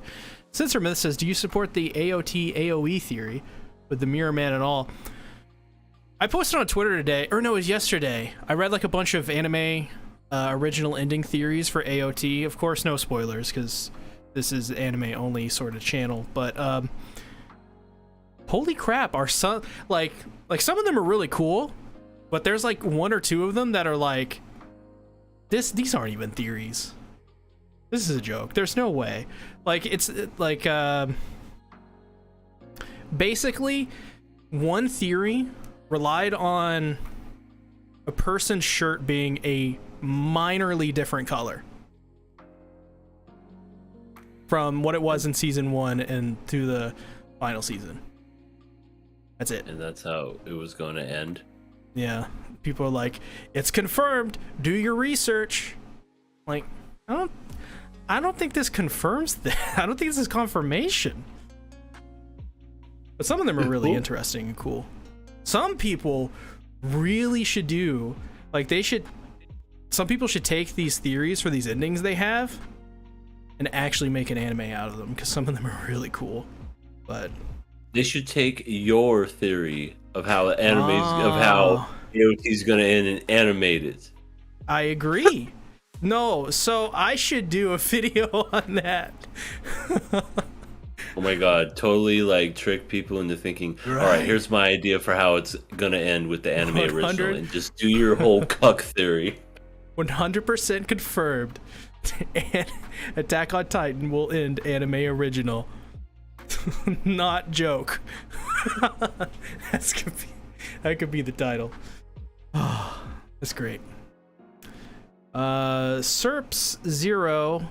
Sensor Myth says, do you support the AOT AOE theory with the Mirror Man and all? I posted on Twitter today, or no, it was yesterday. I read like a bunch of anime original ending theories for AOT. Of course, no spoilers, because this is anime only sort of channel, but holy crap, our son, like some of them are really cool, but there's like one or two of them that are like, these aren't even theories. This is a joke. There's no way. Like, it's like basically one theory relied on a person's shirt being a minorly different color from what it was in season 1 and through the final season. That's it. And that's how it was going to end. Yeah. People are like, it's confirmed. Do your research. Like, I don't think this confirms that. I don't think this is confirmation. But some of them are really interesting and cool. Some people really should do, like, some people should take these theories for these endings they have and actually make an anime out of them, because some of them are really cool. But they should take your theory of how AOT's gonna end and animate it. I agree. No, so I should do a video on that. Oh my god, totally like trick people into thinking, all right, here's my idea for how it's gonna end with the anime 100 original, and just do your whole cuck theory. 100% confirmed. And Attack on Titan will end anime original. Not joke. That could be the title. Oh, that's great. Serps0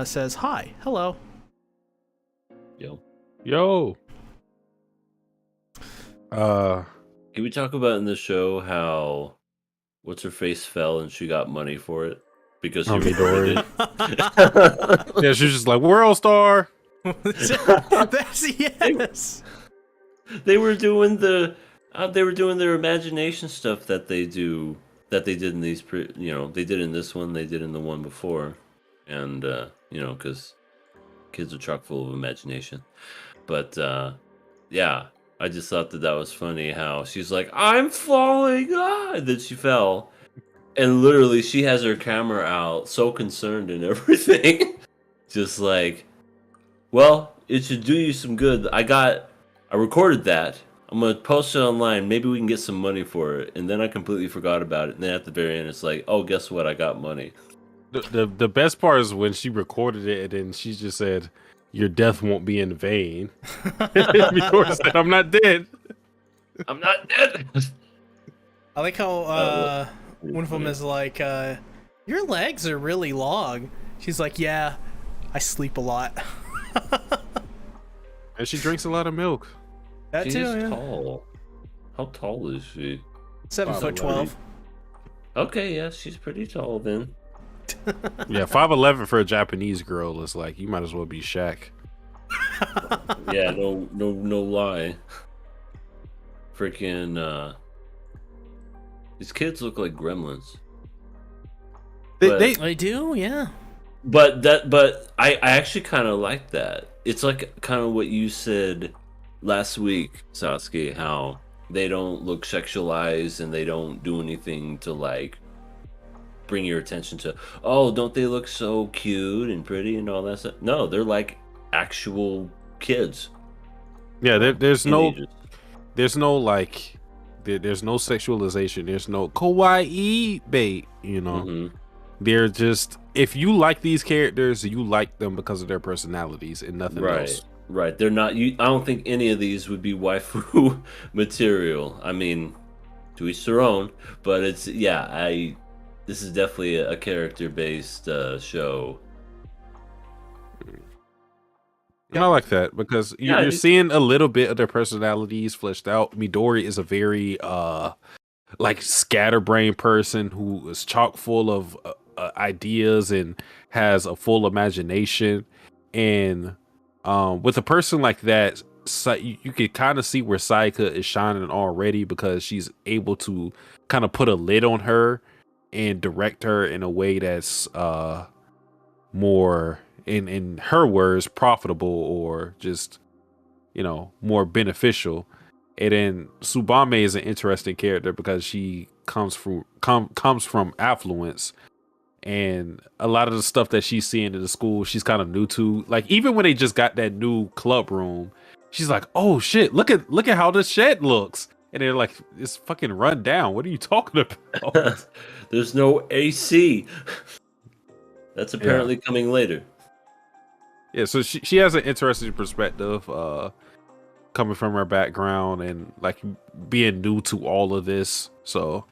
says hi. Hello. Yo. Can we talk about in the show how what's her face fell and she got money for it because she recorded it? Yeah, she's just like World Star. That's yes. They were doing their imagination stuff that they did in these they did in this one, they did in the one before, and because kids are chock full of imagination. But yeah, I just thought that was funny how she's like, I'm falling, and then she fell, and literally she has her camera out, so concerned and everything. Just like, well, it should do you some good. I recorded that. I'm gonna post it online. Maybe we can get some money for it. And then I completely forgot about it. And then at the very end, it's like, oh, guess what? I got money. The best part is when she recorded it and she just said, "Your death won't be in vain." Before she said, "I'm not dead." I'm not dead. I like how one of them is like, your legs are really long. She's like, yeah, I sleep a lot. And she drinks a lot of milk. That She's too, yeah. tall. How tall is she? 7'12". Okay, yeah, she's pretty tall then. Yeah, 5'11" for a Japanese girl is like, you might as well be Shaq. Yeah, no lie. Freaking these kids look like gremlins. They do, yeah. But I actually kind of like that. It's like kind of what you said last week, Sasuke, how they don't look sexualized and they don't do anything to like bring your attention to, oh, don't they look so cute and pretty and all that stuff. No, they're like actual kids. Yeah, there's no like there's no sexualization, there's no kawaii bait, Mm-hmm. They're just, if you like these characters, you like them because of their personalities and nothing else. Right. They're not. I don't think any of these would be waifu material. I mean, to each their own. But it's this is definitely a character based show. And I like that because Yeah, you're seeing a little bit of their personalities fleshed out. Midori is a very like scatterbrained person who is chock full of ideas and has a full imagination. And with a person like that, you can kind of see where Sayaka is shining already because she's able to kind of put a lid on her and direct her in a way that's more, in her words, profitable or just, you know, more beneficial. And then Tsubame is an interesting character because she comes from affluence, and a lot of the stuff that she's seeing in the school she's kind of new to. Like even when they just got that new club room, she's like, oh shit, look at how this shed looks. And they're like, it's fucking run down. What are you talking about? There's no AC. That's apparently coming later. Yeah, so she has an interesting perspective coming from her background and like being new to all of this. So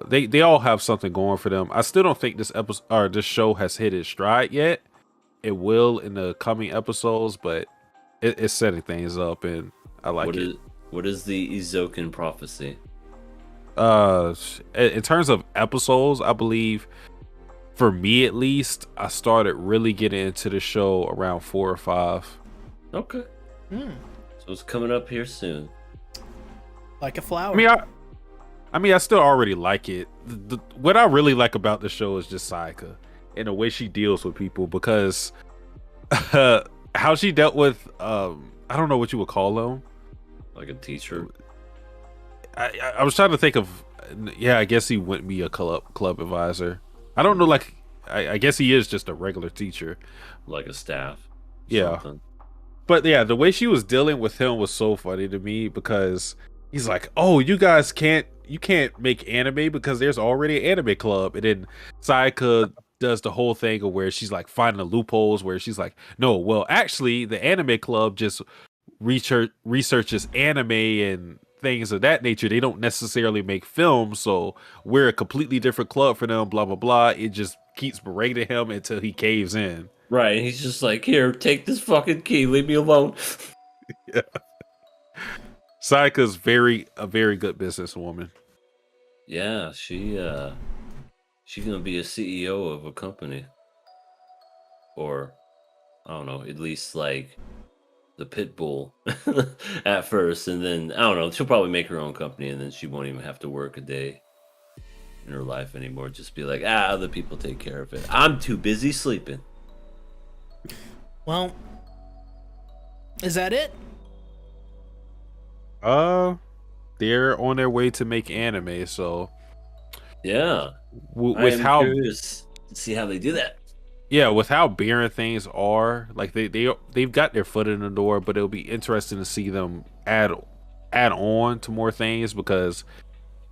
they all have something going for them. I still don't think this episode or this show has hit its stride yet. It will in the coming episodes, but it's setting things up, and I like it. What is the Eizouken prophecy? In terms of episodes, I believe for me at least, I started really getting into the show around 4 or 5. Okay. So it's coming up here soon. Like a flower. I mean, I still already like it. What I really like about the show is just Sayaka and the way she deals with people, because how she dealt with I don't know what you would call them. Like a teacher. I was trying to think of, I guess he wouldn't be a club advisor. I don't know, like I guess he is just a regular teacher, like a staff. Yeah. Something. But yeah, the way she was dealing with him was so funny to me because he's like, "Oh, you can't make anime because there's already an anime club." And then Sayaka does the whole thing of where she's like finding the loopholes where she's like, "No, well, actually, the anime club just researches anime and things of that nature. They don't necessarily make films, so we're a completely different club for them, blah blah blah." It just keeps berating him until he caves in. Right, he's just like, "Here, take this fucking key, leave me alone." Yeah. Sayaka's a very good businesswoman. Yeah, she's gonna be a CEO of a company, or I don't know, at least like the pit bull at first, and then I don't know, she'll probably make her own company, and then she won't even have to work a day in her life anymore. Just be like, other people take care of it. I'm too busy sleeping. Well, is that it? They're on their way to make anime, so yeah. With how curious to see how they do that. Yeah, with how barren things are, like they've got their foot in the door, but it'll be interesting to see them add on to more things because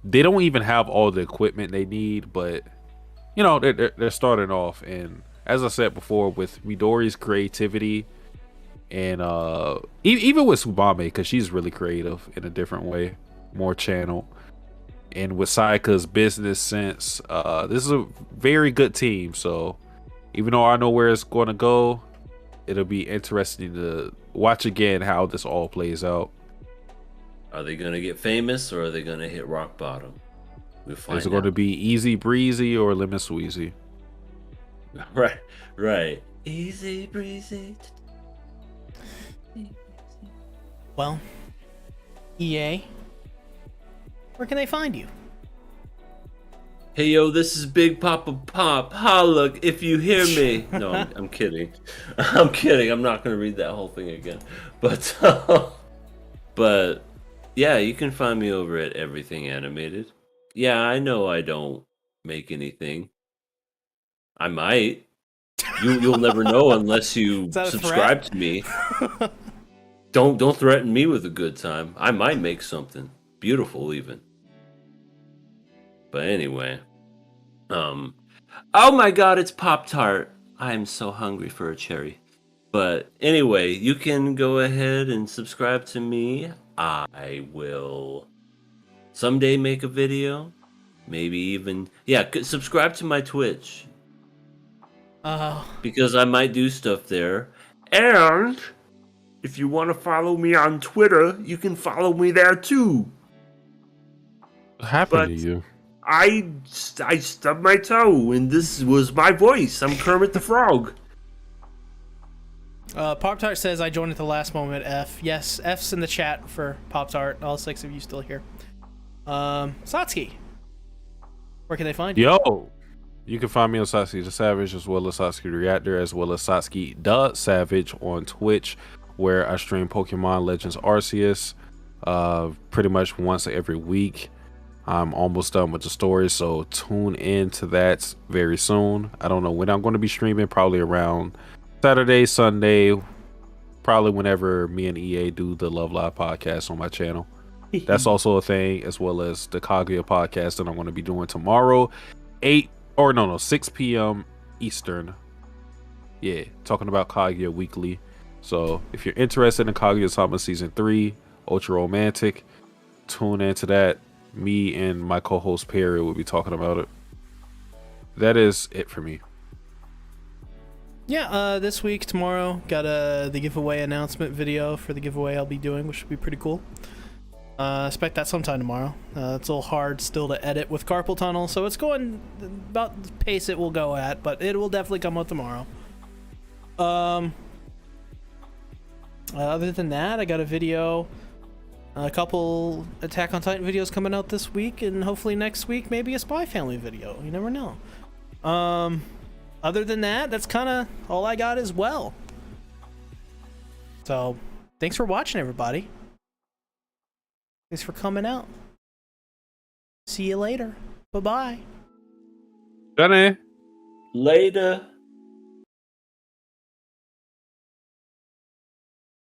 they don't even have all the equipment they need. But you know, they're starting off, and as I said before, with Midori's creativity and even with Tsubame, because she's really creative in a different way, more channeled, and with Sayaka's business sense, this is a very good team. So even though I know where it's going to go, it'll be interesting to watch again how this all plays out. Are they going to get famous, or are they going to hit rock bottom? We'll find Is it going to be easy breezy or lemon squeezy? Right. Easy breezy. Well, EA, where can they find you? Hey yo, this is Big Papa Pop. Holla if you hear me. No, I'm kidding. I'm kidding. I'm not gonna read that whole thing again. But yeah, you can find me over at Everything Animated. Yeah, I know I don't make anything. I might. You'll never know unless you subscribe to me. Don't threaten me with a good time. I might make something beautiful even. But anyway, oh my god, it's Pop-Tart. I'm so hungry for a cherry. But anyway, you can go ahead and subscribe to me. I will someday make a video. maybe even subscribe to my Twitch Oh, because I might do stuff there. And if you want to follow me on Twitter, you can follow me there too. What happened But to you? I stubbed my toe, and this was my voice. I'm Kermit the Frog. Pop Tart says I joined at the last moment. F. Yes, F's in the chat for Pop Tart. All 6 of you still here. Satsuki, where can they find you? Yo, you can find me on Satsuki the Savage as well as Satsuki the Reactor as well as Satsuki the Savage on Twitch, where I stream Pokemon Legends Arceus pretty much once every week. I'm almost done with the story, so tune in to that very soon. I don't know when I'm going to be streaming, probably around Saturday, Sunday, probably whenever me and EA do the Love Live podcast on my channel. That's also a thing, as well as the Kaguya podcast that I'm going to be doing tomorrow, 6 p.m. Eastern. Yeah, talking about Kaguya weekly. So if you're interested in Kaguya-sama Season 3, Ultra Romantic, tune into that. Me and my co-host Perry will be talking about it. That is it for me. Yeah, this week, tomorrow, got the giveaway announcement video for the giveaway I'll be doing, which should be pretty cool. Expect that sometime tomorrow. It's a little hard still to edit with carpal tunnel, so it's going about the pace it will go at, but it will definitely come out tomorrow. Other than that, I got a couple Attack on Titan videos coming out this week, and hopefully next week maybe a Spy Family video. You never know. Other than that, that's kind of all I got as well. So, thanks for watching, everybody. Thanks for coming out. See you later. Bye-bye. Johnny. Later.